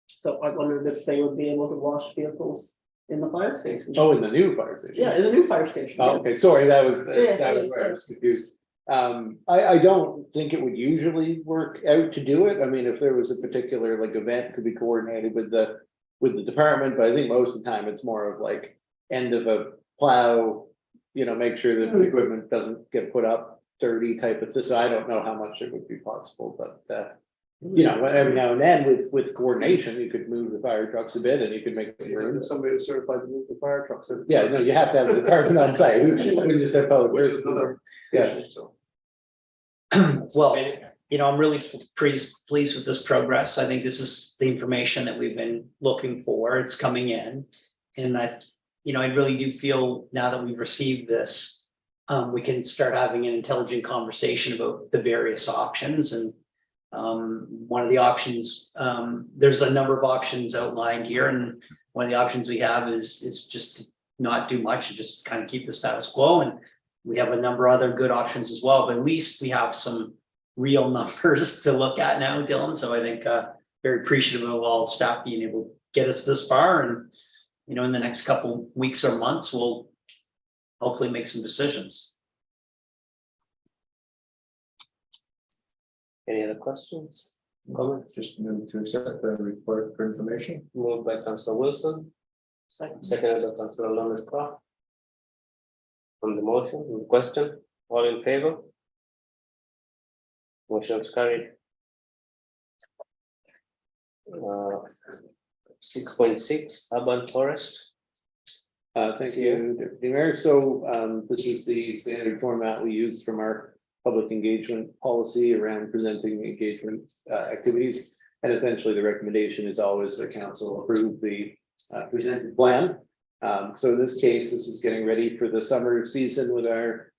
D: So I wondered if they would be able to wash vehicles in the fire station.
E: Oh, in the new fire station?
D: Yeah, in the new fire station.
E: Oh, okay, sorry, that was
D: Yes,
E: where I was confused. I don't think it would usually work out to do it. I mean, if there was a particular like event could be coordinated with the department, but I think most of the time it's more of like end of a plow, you know, make sure that the equipment doesn't get put up dirty type of thing. So I don't know how much it would be possible, but you know, every now and then with coordination, you could move the fire trucks a bit and you could make some room.
G: Somebody is certified to move the fire trucks.
E: Yeah, no, you have to have the department on site. We just have public
G: Which is
E: works.
G: another
E: Yeah.
G: issue, so.
C: Well, you know, I'm really pleased with this progress. I think this is the information that we've been looking for. It's coming in. And I really do feel now that we've received this, we can start having an intelligent conversation about the various options. And one of the options, there's a number of options outlined here. And one of the options we have is just to not do much and just kind of keep the status quo. And we have a number of other good options as well, but at least we have some real numbers to look at now, Dylan. So I think very appreciative of all staff being able to get us this far. And, you know, in the next couple weeks or months, we'll hopefully make some decisions.
B: Any other questions? Comments?
F: Just move to accept the report for information.
B: Moved by Councillor Wilson, seconded by Councillor Lawrence Croft. On the motion, on the question, all in favor? Motion is carried. 6.6 urban forest.
E: Thank you, Deputy Mayor. So this is the standard format we used from our public engagement policy around presenting engagement activities. And essentially, the recommendation is always the council approve the presented plan. So in this case, this is getting ready for the summer season with our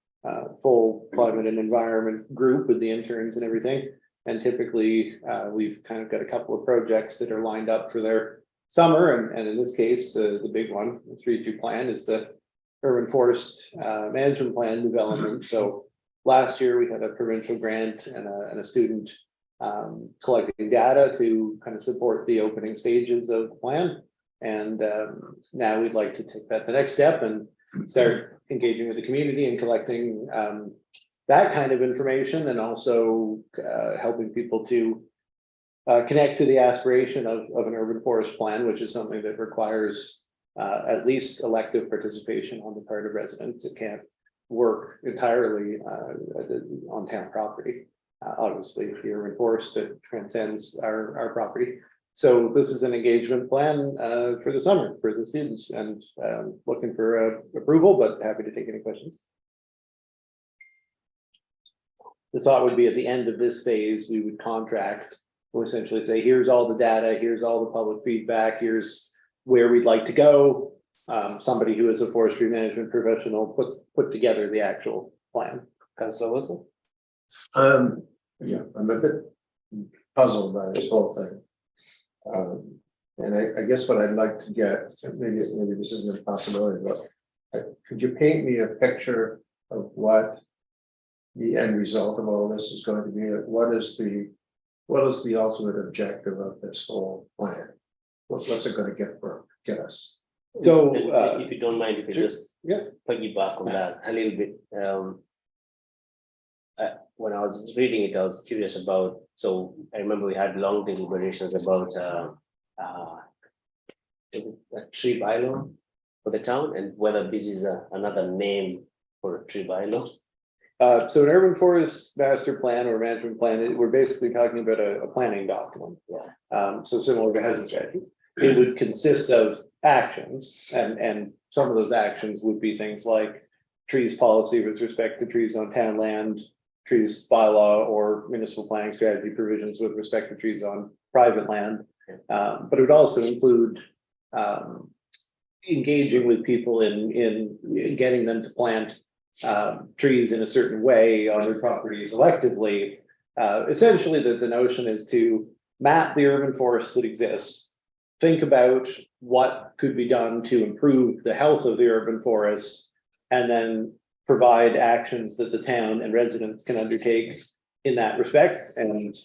E: full climate and environment group with the interns and everything. And typically, we've kind of got a couple of projects that are lined up for their summer. And in this case, the big one, the 3-2 plan is the urban forest management plan development. So last year, we had a provincial grant and a student collecting data to kind of support the opening stages of the plan. And now we'd like to take that the next step and start engaging with the community and collecting that kind of information, and also helping people to connect to the aspiration of an urban forest plan, which is something that requires at least elective participation on the part of residents. It can't work entirely on town property. Obviously, the urban forest, it transcends our property. So this is an engagement plan for the summer for the students, and looking for approval, but happy to take any questions. The thought would be at the end of this phase, we would contract, we'll essentially say, here's all the data, here's all the public feedback, here's where we'd like to go. Somebody who is a forestry management professional put together the actual plan. Councillor Wilson?
F: Yeah, I'm a bit puzzled by this whole thing. And I guess what I'd like to get, maybe this isn't a possibility, but could you paint me a picture of what the end result of all this is going to be? What is the ultimate objective of this whole plan? What's it going to get us?
E: So
B: And if you don't mind, if you
E: sure.
B: just
E: Yeah.
B: piggyback on that a little bit. When I was reading it, I was curious about, so I remember we had long deliberations about is it a tree bylaw for the town, and whether this is another name for a tree bylaw.
E: So an urban forest master plan or management plan, we're basically talking about a planning document.
B: Yeah.
E: So similar to housing strategy, it would consist of actions, and some of those actions would be things like trees policy with respect to trees on town land, trees bylaw, or municipal planning strategy provisions with respect to trees on private land. But it would also include engaging with people in getting them to plant trees in a certain way on their properties electively. Essentially, the notion is to map the urban forest that exists, think about what could be done to improve the health of the urban forest, and then provide actions that the town and residents can undertake in that respect. And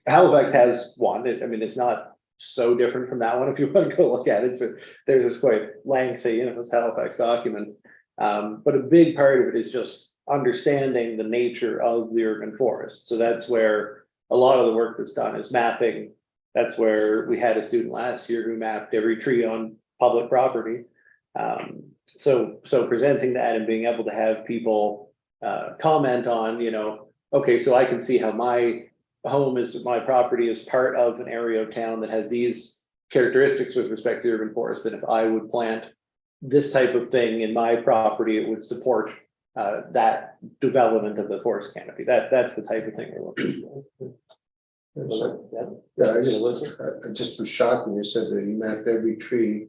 E: Halifax has one. I mean, it's not so different from that one. If you want to go look at it, so there's this quite lengthy, this Halifax document. But a big part of it is just understanding the nature of the urban forest. So that's where a lot of the work that's done is mapping. That's where we had a student last year who mapped every tree on public property. So presenting that and being able to have people comment on, okay, so I can see how my property is part of an area of town that has these characteristics with respect to the urban forest, that if I would plant this type of thing in my property, it would support that development of the forest canopy. That's the type of thing we're looking for.
F: Yeah, I just was shocked when you said that he mapped every tree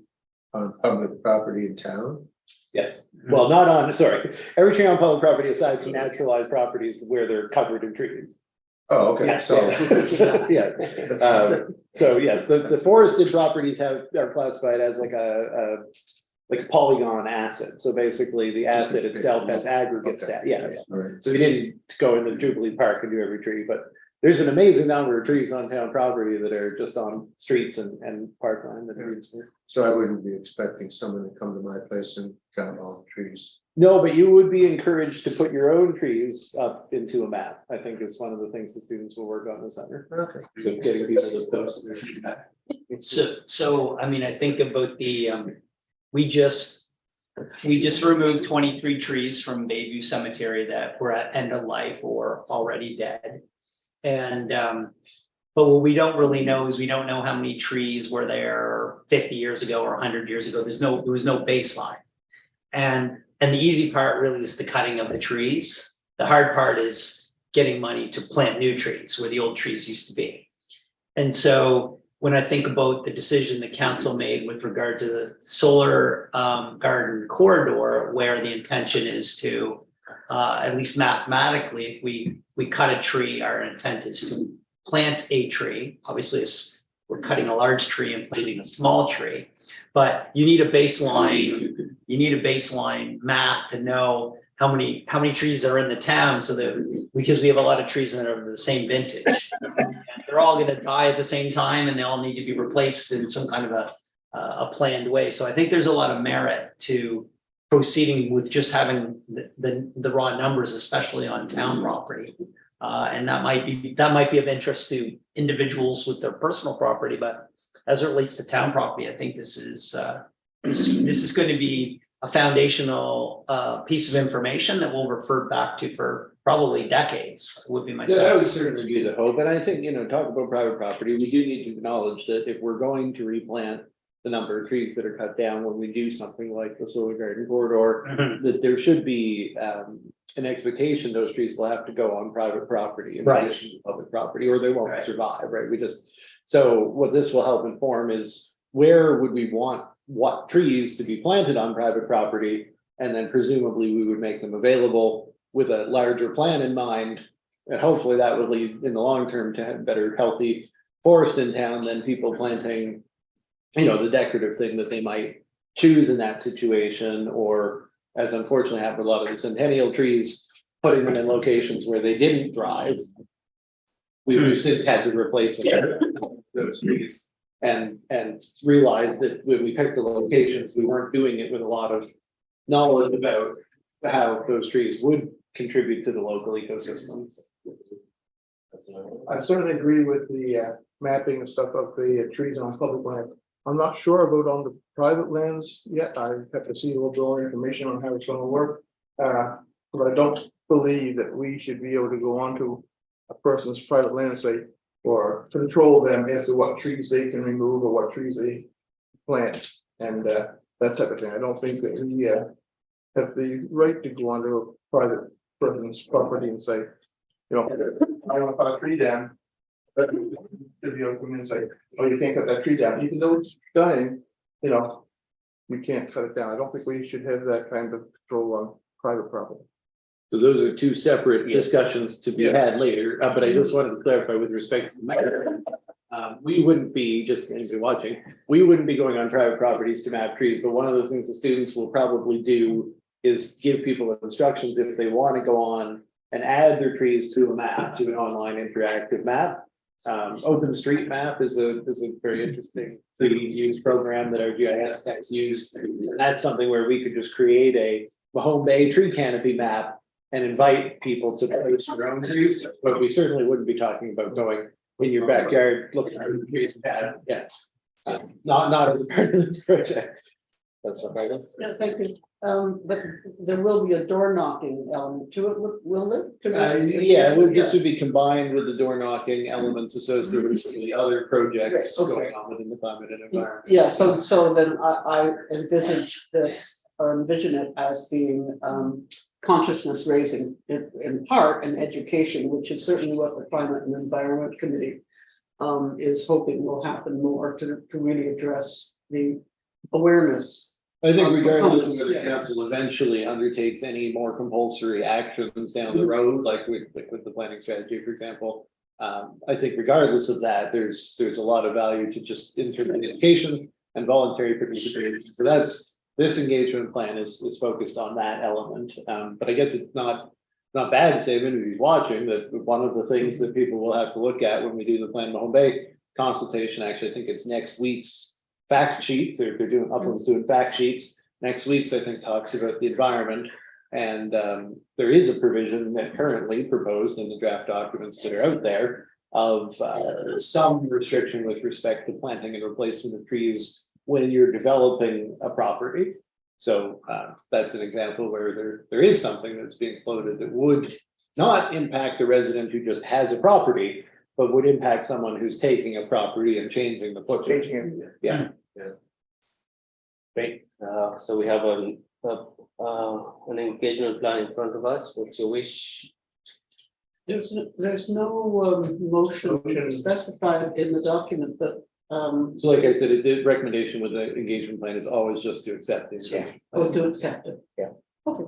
F: on public property in town.
E: Yes, well, not on, sorry, every tree on public property aside from naturalized properties where they're covered in trees.
F: Oh, okay,
E: Yeah,
F: so.
E: yeah. So yes, the forested properties are classified as like a polygon asset. So basically the
F: Just
E: asset
F: a
E: itself
F: big-
E: has aggregate
F: okay.
E: stat, yeah.
F: All right.
E: So we didn't go into Jubilee Park and do every tree, but there's an amazing number of trees on town property that are just on streets and parkland and green space.
F: So I wouldn't be expecting someone to come to my place and count all the trees.
E: No, but you would be encouraged to put your own trees up into a map. I think is one of the things the students will work on this summer.
F: Okay.
E: So getting people to post their feedback.
C: So, I mean, I think about the, we just removed 23 trees from Bayview Cemetery that were at end of life or already dead. And, but what we don't really know is we don't know how many trees were there 50 years ago or 100 years ago. There was no baseline. And the easy part really is the cutting of the trees. The hard part is getting money to plant new trees where the old trees used to be. And so when I think about the decision the council made with regard to the solar garden corridor, where the intention is to, at least mathematically, if we cut a tree, our intent is to plant a tree. Obviously, we're cutting a large tree and planting a small tree, but you need a baseline math to know how many trees are in the town, so that, because we have a lot of trees that are the same vintage. And they're all gonna die at the same time, and they all need to be replaced in some kind of a planned way. So I think there's a lot of merit to proceeding with just having the raw numbers, especially on town property. And that might be of interest to individuals with their personal property, but as it relates to town property, I think this is going to be a foundational piece of information that we'll refer back to for probably decades, would be my
E: Yeah, that would
C: sense.
E: certainly be the hope, and I think, talk about private property, we do need to acknowledge that if we're going to replant the number of trees that are cut down when we do something like the solar garden corridor,
C: Mhm.
E: that there should be an expectation those trees will have to go on private property in
C: Right.
E: addition to public property, or they won't
C: Right.
E: survive, right? So what this will help inform is where would we want what trees to be planted on private property? And then presumably we would make them available with a larger plan in mind. And hopefully that would lead in the long term to have better, healthy forest in town than people planting, the decorative thing that they might choose in that situation, or as unfortunately happened, a lot of the centennial trees, putting them in locations where they didn't thrive. We've since had to replace those trees and realized that when we picked the locations, we weren't doing it with a lot of knowledge about how those trees would contribute to the local ecosystems.
G: I certainly agree with the mapping and stuff of the trees on public land. I'm not sure about on the private lands yet. I have to see a little more information on how it's gonna work. But I don't believe that we should be able to go onto a person's private land and say, or control them as to what trees they can remove or what trees they plant and that type of thing. I don't think that we have the right to go onto a private person's property and say, I want to cut a tree down. But to be able to come in and say, oh, you can't cut that tree down, even though it's dying, you can't cut it down. I don't think we should have that kind of control on private property.
E: So those are two separate discussions to be had later, but I just wanted to clarify with respect to the matter. We wouldn't be, just anybody watching, we wouldn't be going on private properties to map trees, but one of the things the students will probably do is give people instructions if they want to go on and add their trees to a map, to an online interactive map. OpenStreetMap is a very interesting use program that our GIS techs use. And that's something where we could just create a Mahone Bay tree canopy map and invite people to place their own trees, but we certainly wouldn't be talking about going in your backyard, looking at the trees. Not as a part of this project. That's what I think.
D: Yeah, thank you. But there will be a door knocking element to it, will there?
E: Yeah, this would be combined with the door knocking elements associated with some of the other projects
D: Okay.
E: going on within the climate and environment.
D: Yeah, so then I envisage this, or envision it as being consciousness raising in part and education, which is certainly what the Climate and Environment Committee is hoping will happen more to really address the awareness.
E: I think regardless of whether
D: Yeah.
E: council eventually undertakes any more compulsory actions down the road, like with the planning strategy, for example. I think regardless of that, there's a lot of value to just in terms of education and voluntary participation. So this engagement plan is focused on that element. But I guess it's not bad to say, if anybody's watching, that one of the things that people will have to look at when we do the Plan Mahone Bay consultation, actually, I think it's next week's fact sheet. They're doing, Upland's doing fact sheets. Next week's, I think, talks about the environment. And there is a provision that currently proposed in the draft documents that are out there of some restriction with respect to planting and replacement of trees when you're developing a property. So that's an example where there is something that's being floated that would not impact a resident who just has a property, but would impact someone who's taking a property and changing the footprint.
G: Changing it.
E: Yeah.
B: Great. So we have a an engagement plan in front of us. What's your wish?
D: There's no motion
G: Motion.
D: specified in the document, but
E: So like I said, the recommendation with the engagement plan is always just to accept it.
B: Yeah.
D: or to accept it.
B: Yeah.
D: Okay.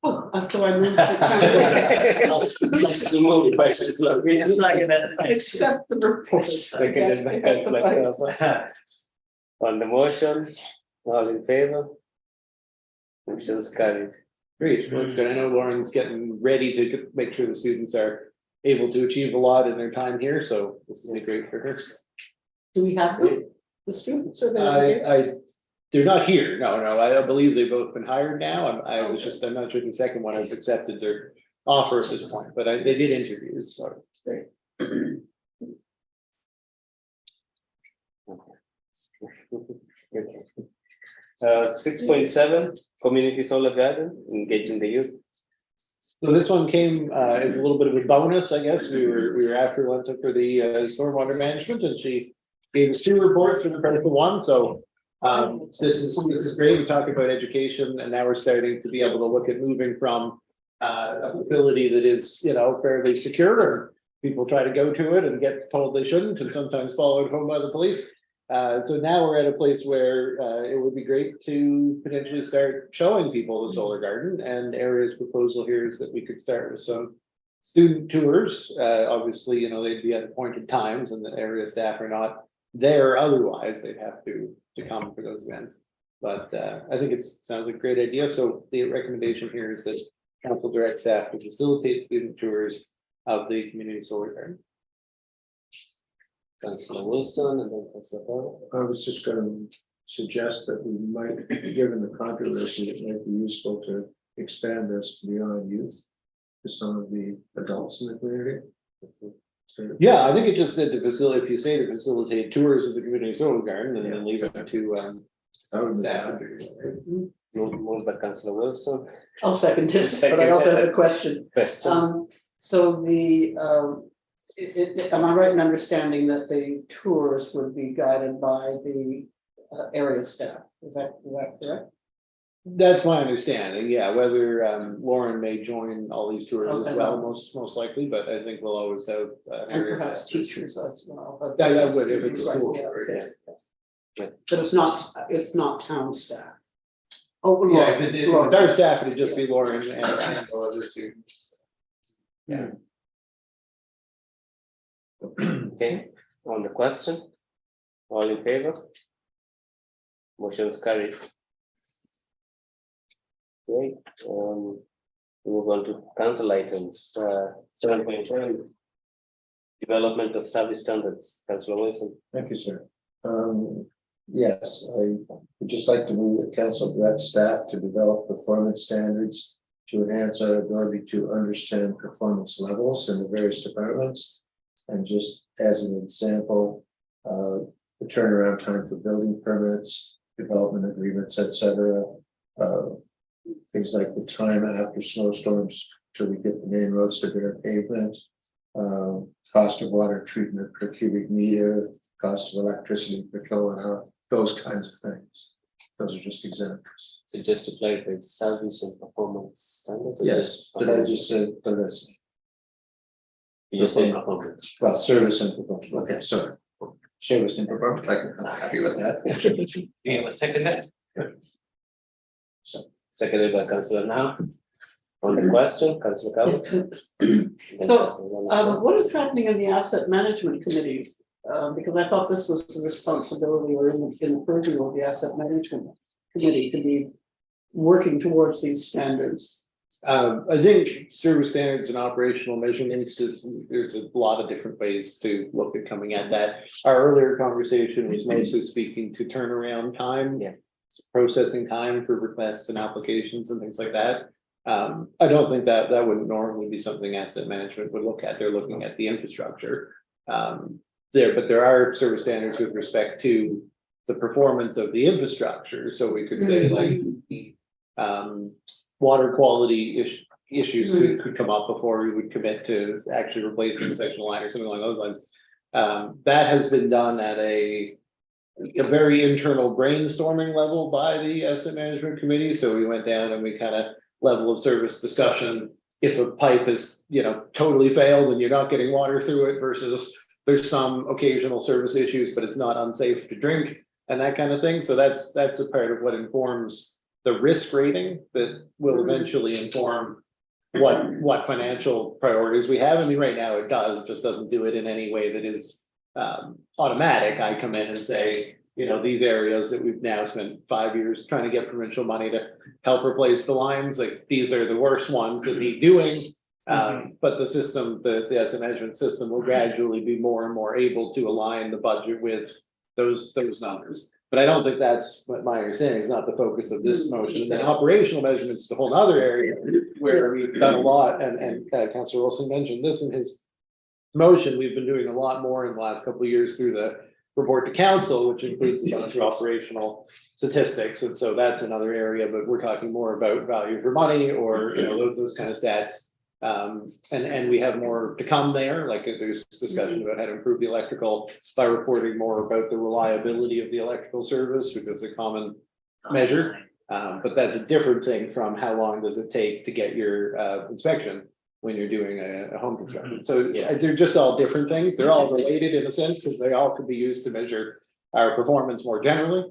D: Oh, so I moved to
B: Moved by Councillor Williams,
D: accept the report.
B: seconded by Councillor Carver. On the motion, all in favor? Motion's carried.
E: Great, well, it's good. I know Lauren's getting ready to make sure the students are able to achieve a lot in their time here, so this is great for her.
D: Do we have the students? Are they here?
E: They're not here, no, I believe they've both been hired now, I'm not sure if the second one has accepted their offer at this point, but they did interviews, so.
B: Okay. 6.7, community solar garden, engaging the youth.
E: So this one came as a little bit of a bonus, I guess. We were after Linda for the stormwater management, and she gave us 2 reports for the critical one. So this is great. We talk about education, and now we're starting to be able to look at moving from a facility that is, fairly secure, or people try to go to it and get told they shouldn't, and sometimes followed home by the police. So now we're at a place where it would be great to potentially start showing people the solar garden, and Area's proposal here is that we could start with some student tours. Obviously, they'd be at appointed times, and the area staff are not there otherwise, they'd have to come for those events. But I think it sounds like a great idea. So the recommendation here is that council direct staff to facilitate student tours of the community solar garden.
B: Councillor Wilson and then Councillor Carver.
F: I was just going to suggest that we might, given the controversy, it might be useful to expand this beyond youth to some of the adults in the community.
E: Yeah, I think it just that the facility, if you say to facilitate tours of the community solar garden, and then leave it to
F: I would
E: staff.
B: Moved by Councillor Wilson.
D: I'll second it, but I also have a question.
B: Question.
D: So am I right in understanding that the tours would be guided by the area staff? Is that correct?
E: That's my understanding, yeah, whether Lauren may join all these tours as
D: Okay.
E: well, most likely, but I think we'll always have.
D: And
E: area
D: perhaps
E: staff.
D: teachers as well. but-
E: Yeah, that would, if it's a
D: Right,
E: school.
D: yeah.
E: Yeah.
D: But it's not town staff. Oh,
E: Yeah,
D: Laura,
E: if it's
D: Laura.
E: our staff, it'd just be Lauren and all other students. Yeah.
B: Okay, on the question, all in favor? Motion's carried. Great, move on to council items, 7.1. Development of service standards, Councillor Wilson.
F: Thank you, sir. Yes, I would just like to move the council direct staff to develop performance standards to enhance our ability to understand performance levels in the various departments. And just as an example, the turnaround time for building permits, development agreements, etc. Things like the time after snowstorms till we get the main roads to bare pavement. Cost of water treatment per cubic meter, cost of electricity per kilowatt hour, those kinds of things. Those are just examples.
B: So just to clarify, service and performance standards? or
F: Yes, did I just say, did I say?
B: You just say performance.
F: Well, service and performance, okay, sorry. Service and performance, I'm happy with that.
B: You have a second? Seconded by Councillor Now. On the question, Councillor Carver.
D: So, what is happening in the asset management committee? Because I thought this was the responsibility or in the purview of the asset management committee to be working towards these standards.
E: I think service standards and operational measurements there's a lot of different ways to look at coming at that. Our earlier conversation was mostly speaking to turnaround time.
B: Yeah.
E: Processing time for requests and applications and things like that. I don't think that would normally be something asset management would look at. They're looking at the infrastructure. But there are service standards with respect to the performance of the infrastructure. So we could say like the water quality issues could come up before we would commit to actually replacing the sectional line or something along those lines. That has been done at a a very internal brainstorming level by the asset management committee. So we went down and we kind of level of service discussion. If a pipe is, totally failed and you're not getting water through it versus there's some occasional service issues, but it's not unsafe to drink and that kind of thing. So that's a part of what informs the risk rating that will eventually inform what financial priorities we have. I mean, right now it does, it just doesn't do it in any way that is automatic. I come in and say, these areas that we've now spent 5 years trying to get provincial money to help replace the lines, like these are the worst ones that need doing. But the system, the asset management system will gradually be more and more able to align the budget with those numbers. But I don't think that's what my understanding is, not the focus of this motion. And then operational measurements is a whole other area where we've done a lot, and Councillor Wilson mentioned this in his motion. We've been doing a lot more in the last couple of years through the report to council, which includes a bunch of operational statistics. And so that's another area, but we're talking more about value for money or those kind of stats. And we have more to come there. Like there's discussion about how to improve the electrical by reporting more about the reliability of the electrical service, which is a common measure. But that's a different thing from how long does it take to get your inspection when you're doing a home construction. So they're just all different things. They're all related in a sense because they all could be used to measure our performance more generally.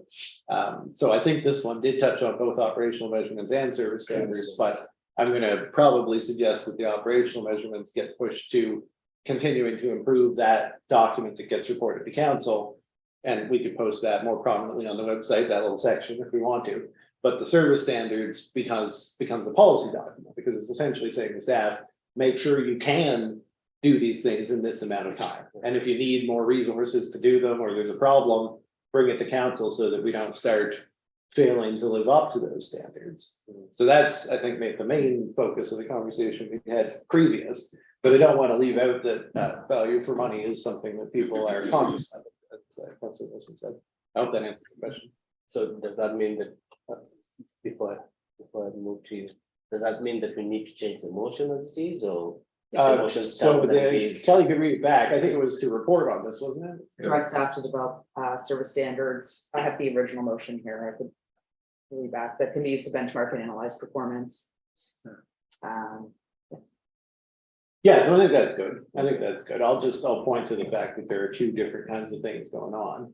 E: So I think this one did touch on both operational measurements and service standards, but I'm going to probably suggest that the operational measurements get pushed to continuing to improve that document that gets reported to council. And we could post that more prominently on the website, that little section if we want to. But the service standards becomes a policy document because it's essentially saying to staff, make sure you can do these things in this amount of time. And if you need more resources to do them or there's a problem, bring it to council so that we don't start failing to live up to those standards. So that's, I think, the main focus of the conversation we had previous, but I don't want to leave out that value for money is something that people are conscious of. That's what Wilson said. I hope that answers the question.
B: So does that mean that, before I move to you, does that mean that we need to change the motion as it is, or? if the motion
E: So
B: stands as it is?
E: Kelly could read it back. I think it was to report on this, wasn't it?
H: Direct staff to develop service standards. I have the original motion here. I could read back that can be used to benchmark and analyze performance.
E: Yeah, so I think that's good. I think that's good. I'll point to the fact that there are two different kinds of things going on.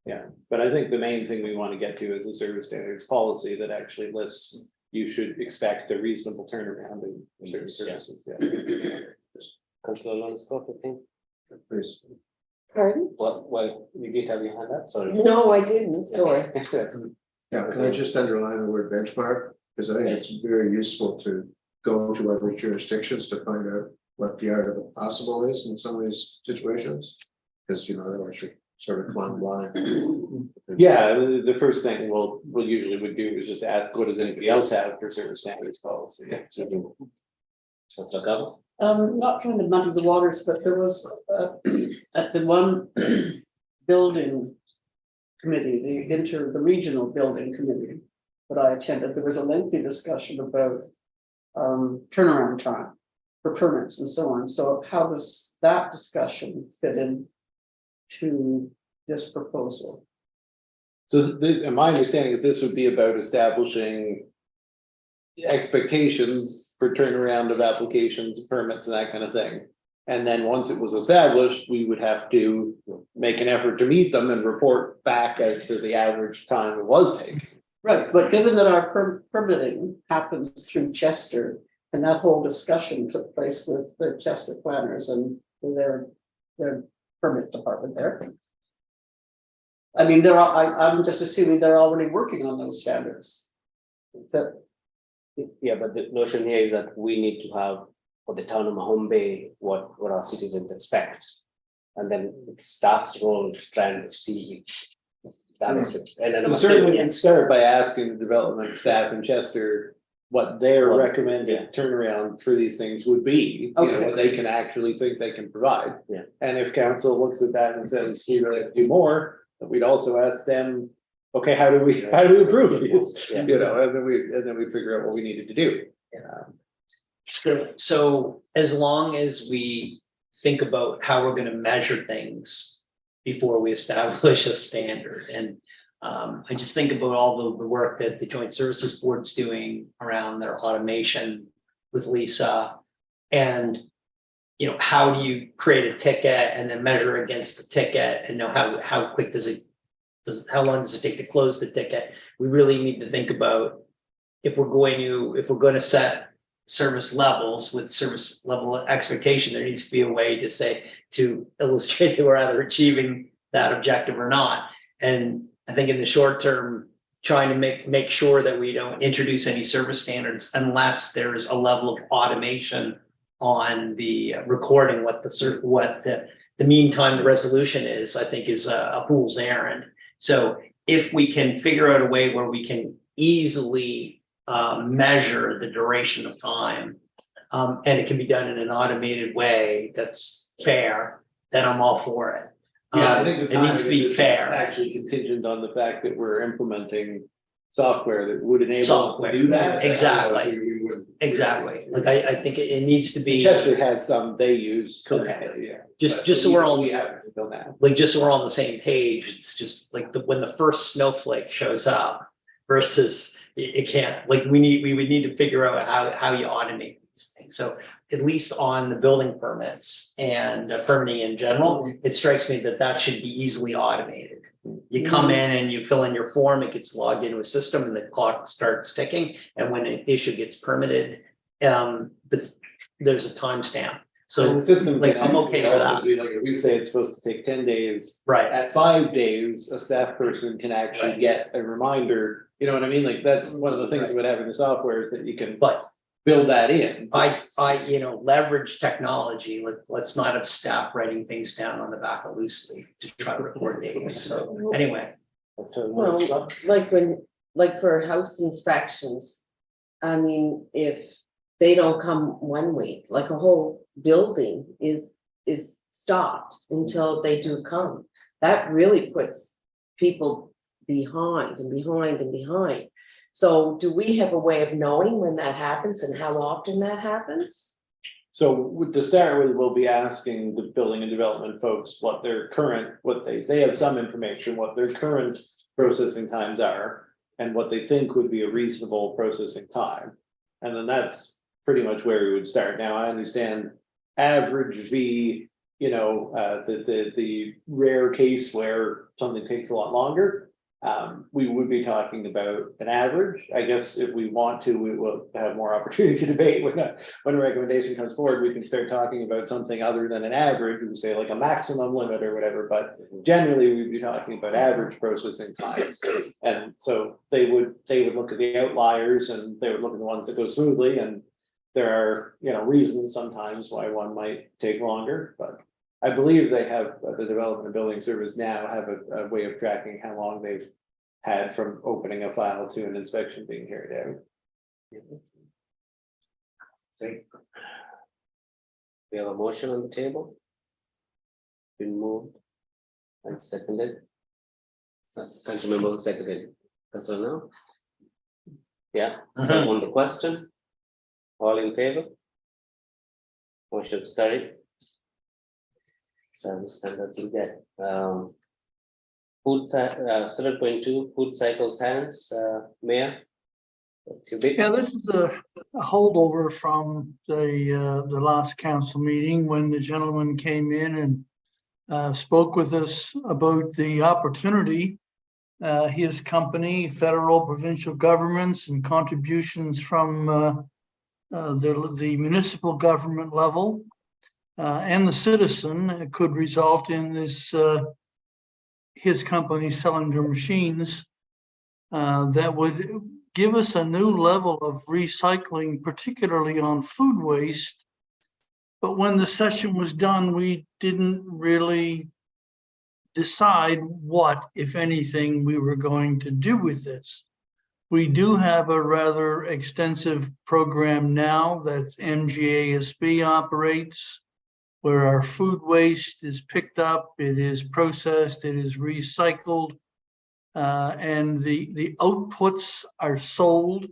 E: Yeah, but I think the main thing we want to get to is a service standards policy that actually lists, you should expect a reasonable turnaround in certain services. Yeah.
B: Councillor Lonsdorff, I think.
F: Please.
A: Pardon?
B: Well, you did have your hand up, sorry.
A: No, I didn't, sorry.
F: Yeah, can I just underline the word benchmark? Because I think it's very useful to go to other jurisdictions to find out what the art of the possible is in some of these situations. Because otherwise you're sort of flying blind.
E: Yeah, the first thing we'll usually would do is just ask, what does anybody else have for service standards policy?
B: Councillor Campbell?
D: Not trying to muddy the waters, but there was at the one building committee, the regional building committee that I attended, there was a lengthy discussion about turnaround time for permits and so on. So how does that discussion fit in to this proposal?
E: So my understanding is this would be about establishing expectations for turnaround of applications, permits, and that kind of thing. And then once it was established, we would have to make an effort to meet them and report back as to the average time it was taking.
D: Right, but given that our permitting happens through Chester, and that whole discussion took place with the Chester planners and their permit department there. I mean, I'm just assuming they're already working on those standards. So,
B: Yeah, but the notion here is that we need to have for the town of Mahone Bay what our citizens expect. And then it starts role to try and see if that is it. And then
E: So certainly we can start by asking the development staff in Chester what their recommended turnaround for these things would be, what they can actually think they can provide.
B: Yeah.
E: And if council looks at that and says, we really have to do more, we'd also ask them, okay, how do we improve these?
B: Yeah.
E: And then we figure out what we needed to do.
C: So as long as we think about how we're gonna measure things, before we establish a standard. And I just think about all the work that the Joint Services Board's doing around their automation with Lisa. And, how do you create a ticket and then measure against the ticket and know how quick how long does it take to close the ticket? We really need to think about if we're going to set service levels with service level expectation, there needs to be a way to illustrate that we're either achieving that objective or not. And I think in the short term, trying to make sure that we don't introduce any service standards unless there's a level of automation on the recording what the mean time to resolution is, I think is a fool's errand. So if we can figure out a way where we can easily measure the duration of time, and it can be done in an automated way that's fair, then I'm all for it.
E: Yeah, I think the
C: it needs to be
E: timing is
C: fair.
E: actually contingent on the fact that we're implementing software that would enable us
C: Software,
E: to do that.
C: exactly.
E: So we wouldn't-
C: Exactly. Like I think it needs to be
E: Chester has some they use currently, yeah.
C: just
E: But
C: so we're all
E: we haven't until now.
C: just so we're on the same page. It's just like when the first snowflake shows up versus it can't, like we would need to figure out how you automate these things. So at least on the building permits and permitting in general, it strikes me that should be easily automated. You come in and you fill in your form, it gets logged into a system and the clock starts ticking. And when an issue gets permitted, there's a timestamp.
E: So
C: So,
E: the system
C: like,
E: can
C: I'm okay
E: actually
C: with
E: also
C: that.
E: be like, if we say it's supposed to take 10 days,
C: right,
E: at 5 days, a staff person can actually
C: Right.
E: get a reminder. You know what I mean? Like, that's one of the things about having the software is that you can
C: but
E: build that in.
C: I leverage technology. Let's not have staff writing things down on the back of loose leaf to try to record dates. So anyway,
A: Well, like for house inspections, I mean, if they don't come one week, like a whole building is stopped until they do come. That really puts people behind and behind and behind. So do we have a way of knowing when that happens and how often that happens?
E: So with to start with, we'll be asking the building and development folks what their current, they have some information, what their current processing times are. And what they think would be a reasonable processing time. And then that's pretty much where we would start. Now, I understand average v, the rare case where something takes a lot longer. We would be talking about an average. I guess if we want to, we will have more opportunity to debate when a recommendation comes forward, we can start talking about something other than an average, we say like a maximum limit or whatever, but generally we'd be talking about average processing times. And so they would look at the outliers and they would look at the ones that go smoothly, and there are, reasons sometimes why one might take longer, but I believe they have, the Development and Building Service now have a way of tracking how long they've had from opening a file to an inspection being carried out.
B: We have a motion on the table. Been moved and seconded. Can't remember who seconded. That's all now. Yeah, so on the question. All in favor? Motion is carried. Service standards you get. 7.2 food cycle science, Mayor. That's your big.
I: Yeah, this is a holdover from the last council meeting when the gentleman came in and spoke with us about the opportunity. His company, federal, provincial governments, and contributions from the municipal government level and the citizen could result in this his company selling their machines that would give us a new level of recycling, particularly on food waste. But when the session was done, we didn't really decide what, if anything, we were going to do with this. We do have a rather extensive program now that MGASB operates, where our food waste is picked up, it is processed, it is recycled, and the outputs are sold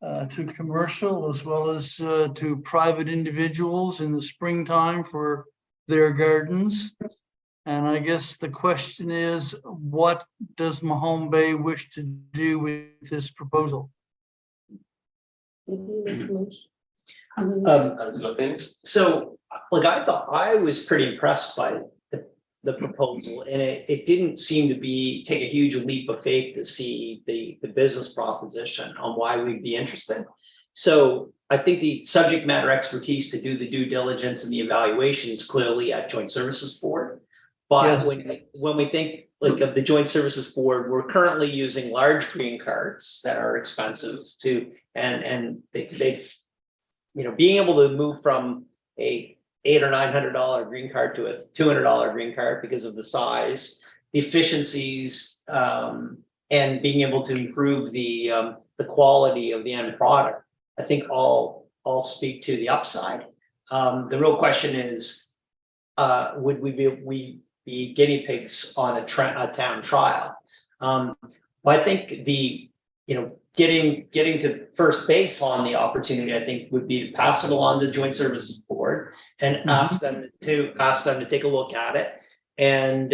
I: to commercial as well as to private individuals in the springtime for their gardens. And I guess the question is, what does Mahone Bay wish to do with this proposal?
B: Councillor Finn?
C: So, like, I thought I was pretty impressed by the proposal, and it didn't seem to take a huge leap of faith to see the business proposition on why we'd be interested. So I think the subject matter expertise to do the due diligence and the evaluations clearly at Joint Services Board. But
I: Yes.
C: when we think like of the Joint Services Board, we're currently using large green cards that are expensive and they being able to move from a $800 or $900 green card to a $200 green card because of the size, the efficiencies, and being able to improve the quality of the end product, I think all speak to the upside. The real question is, would we be guinea pigs on a town trial? I think getting to first base on the opportunity, I think, would be to pass it along to the Joint Services Board and ask them to take a look at it and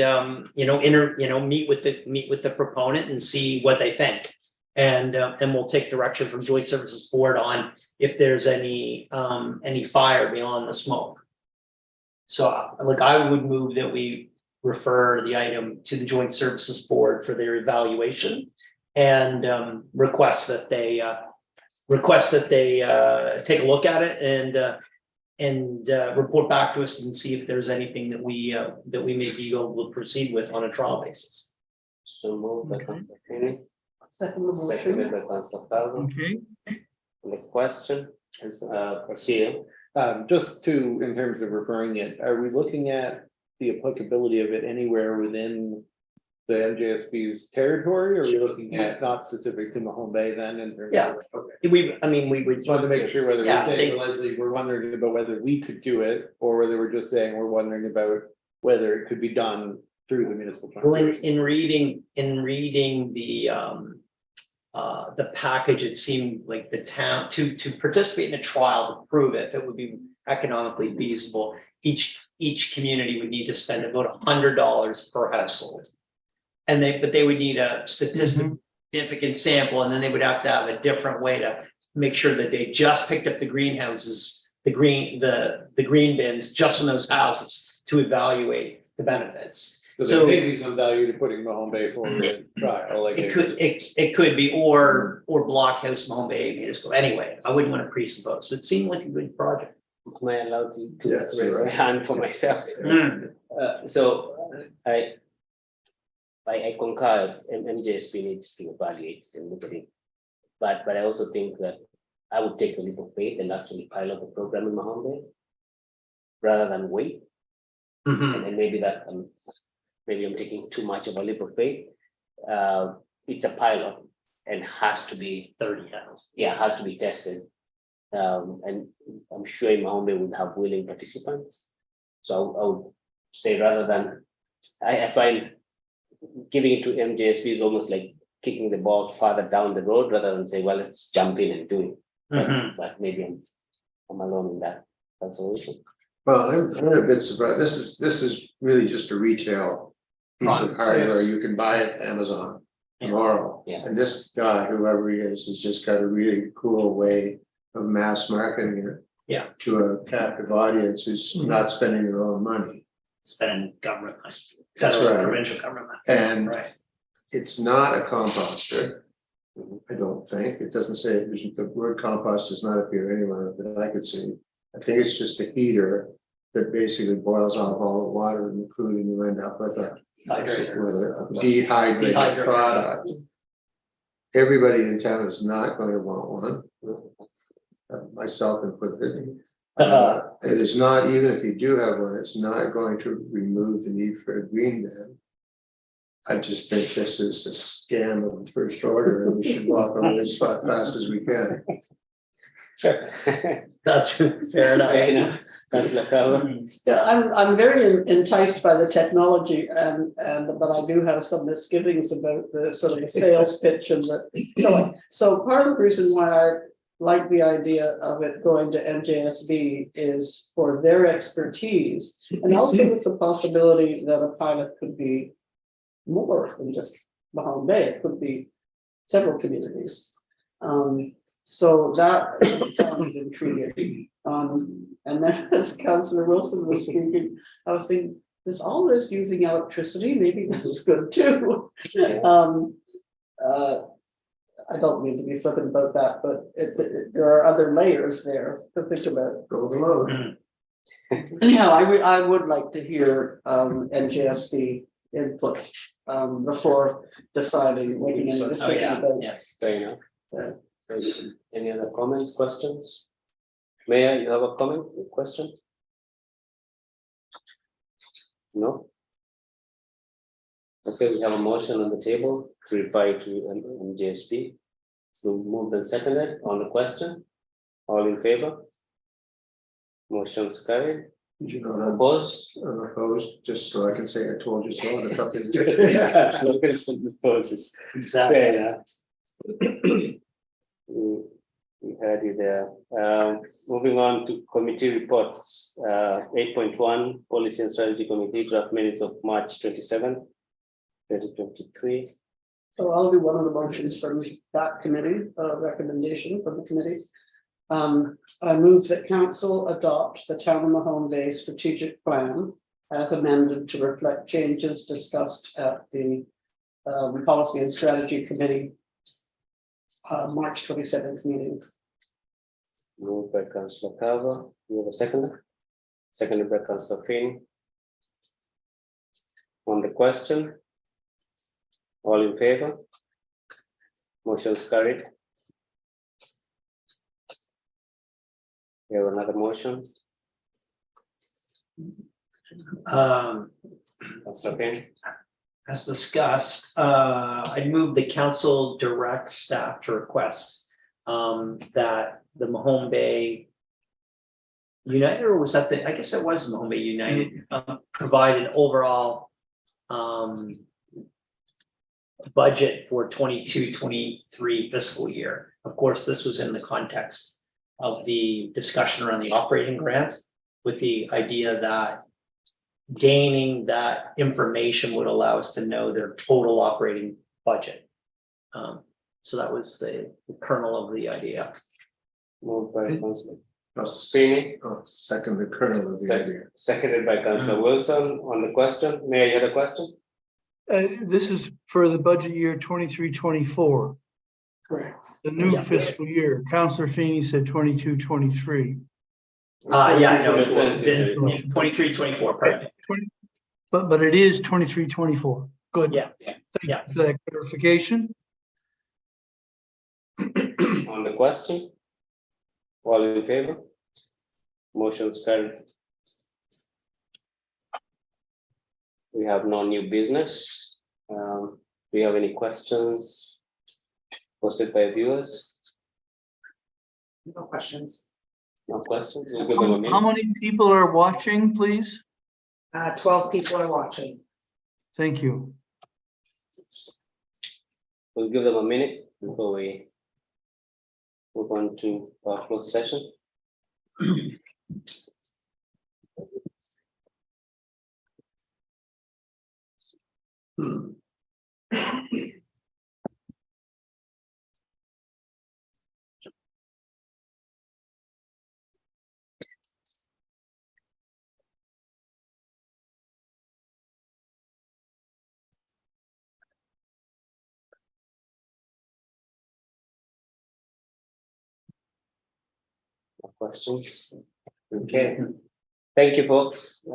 C: meet with the proponent and see what they think. And we'll take direction from Joint Services Board on if there's any fire beyond the smoke. So like I would move that we refer the item to the Joint Services Board for their evaluation and request that they take a look at it and report back to us and see if there's anything that we may be able to proceed with on a trial basis.
B: So moved by Councillor Finn,
D: Second
B: seconded
D: motion.
B: by Councillor Falvey.
I: Okay,
B: Next question, Garcia.
E: Just in terms of referring it, are we looking at the applicability of it anywhere within the NJSB's territory? Or are we looking at not specific to Mahone Bay then in terms
C: Yeah.
E: of? Okay.
C: We would.
E: Just wanted to make sure whether
C: Yeah,
E: we're saying, Leslie, we're wondering about whether we could do it, or whether we're just saying we're wondering about whether it could be done through the municipal.
C: Well,
E: Transit.
C: in reading the package, it seemed like the town to participate in a trial to prove it would be economically feasible. Each community would need to spend about $100 per household. But they would need a statistically significant sample, and then they would have to have a different way to make sure that they just picked up the greenhouses, the green bins just from those houses to evaluate the benefits.
E: So there may be some value to putting Mahone Bay forward in trial, like.
C: It could be, or Blockhouse, Mahone Bay Municipal. Anyway, I wouldn't want to presuppose, but it seemed like a good project.
B: Am I allowed to
F: Yes,
B: raise
F: you're
B: my
F: right.
B: hand for myself? So I concur, MJSP needs to evaluate and look at it. But I also think that I would take a leap of faith and actually pilot the program in Mahone Bay rather than wait. And maybe maybe I'm taking too much of a leap of faith. It's a pilot and has to be 30,000. Yeah, has to be tested. And I'm sure Mahone Bay would have willing participants. So I would say rather than, I find giving it to MJSP is almost like kicking the ball farther down the road rather than say, well, let's jump in and do it. But maybe I'm alone in that. That's all.
F: Well, I'm a bit surprised. This is really just a retail piece of hardware. You can buy it Amazon tomorrow.
B: Yeah.
F: And this guy, whoever he is, has just got a really cool way of mass marketing it.
C: Yeah.
F: To a captive audience who's not spending their own money.
C: Spending government money.
F: That's right.
C: Provincial government money.
F: And
C: Right.
F: it's not a composter. I don't think. It doesn't say, the word compost does not appear anywhere that I could see. I think it's just a heater that basically boils off all the water in the food and you end up with a dehydrated
C: Dehydrated.
F: product. Everybody in town is not going to want one. Myself included. It is not, even if you do have one, it's not going to remove the need for a green bin. I just think this is a scam of the first order and we should walk over this as fast as we can.
C: Sure. That's fair enough.
B: Councillor Carver.
D: Yeah, I'm very enticed by the technology but I do have some misgivings about the sort of the sales pitch and the selling. So part of the reason why like the idea of it going to NJSB is for their expertise. And also with the possibility that a pilot could be more than just Mahone Bay, it could be several communities. So that sounded intriguing. And then as Councillor Wilson was speaking, I was thinking, is all this using electricity? Maybe that's good too. I don't mean to be flippant about that, but there are other layers there to think about.
F: Go below.
D: Anyhow, I would like to hear NJSD input before deciding, making any
C: Oh,
D: decision
C: yeah,
D: about.
C: yeah.
B: Fair enough.
D: Yeah.
B: Any other comments, questions? Mayor, you have a comment, a question? No? Okay, we have a motion on the table to reply to NJSP. So moved and seconded on the question. All in favor? Motion's carried.
F: You know,
B: Opposed?
F: I'm opposed, just so I can say I told you so. And a couple of-
B: Yes, no question opposes. Fair enough. We heard you there. Moving on to committee reports, 8.1, Policy and Strategy Committee, draft minutes of March 27, 2023.
D: So I'll do one of the motions from that committee, recommendation from the committee. I move that council adopt the Town of Mahone Bay strategic plan as amended to reflect changes discussed at the Policy and Strategy Committee March 27th meeting.
B: Moved by Councillor Carver. You have a second? Seconded by Councillor Finn. On the question? All in favor? Motion's carried. We have another motion. Councillor Finn.
C: As discussed, I move the council direct staff to request that the Mahone Bay United, or was that I guess it was Mahone Bay United, provide an overall budget for 22-23 fiscal year. Of course, this was in the context of the discussion around the operating grant, with the idea that gaining that information would allow us to know their total operating budget. So that was the kernel of the idea.
B: Moved by Councillor
F: Feeney. Second, the kernel of the idea.
B: Seconded by Councillor Wilson. On the question, Mayor, you had a question?
I: This is for the budget year 23-24,
D: Correct.
I: the new
C: Yeah.
I: fiscal year. Councillor Feeney said 22-23.
C: Yeah, no,
B: Twenty-
C: 23-24, perfect.
I: But it is 23-24. Good.
C: Yeah,
I: Thank
C: yeah.
I: you for that clarification.
B: On the question? All in favor? Motion's carried. We have no new business. Do you have any questions posted by viewers?
H: No questions.
B: No questions? We'll give them a
I: How
B: minute.
I: many people are watching, please?
H: 12 people are watching.
I: Thank you.
B: We'll give them a minute before we move on to our closed session. No questions? Okay. Thank you, folks.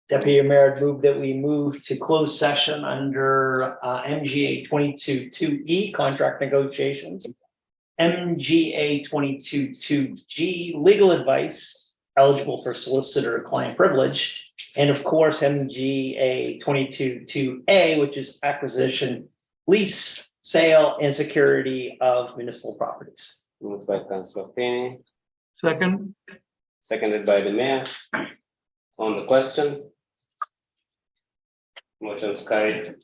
C: Deputy Mayor, move that we move to closed session under MGA 22-2E, contract negotiations. MGA 22-2G, legal advice, eligible for solicitor client privilege. And of course, MGA 22-2A, which is acquisition, lease, sale, and security of municipal properties.
B: Moved by Councillor Feeney,
I: Second,
B: seconded by the mayor. On the question? Motion's carried.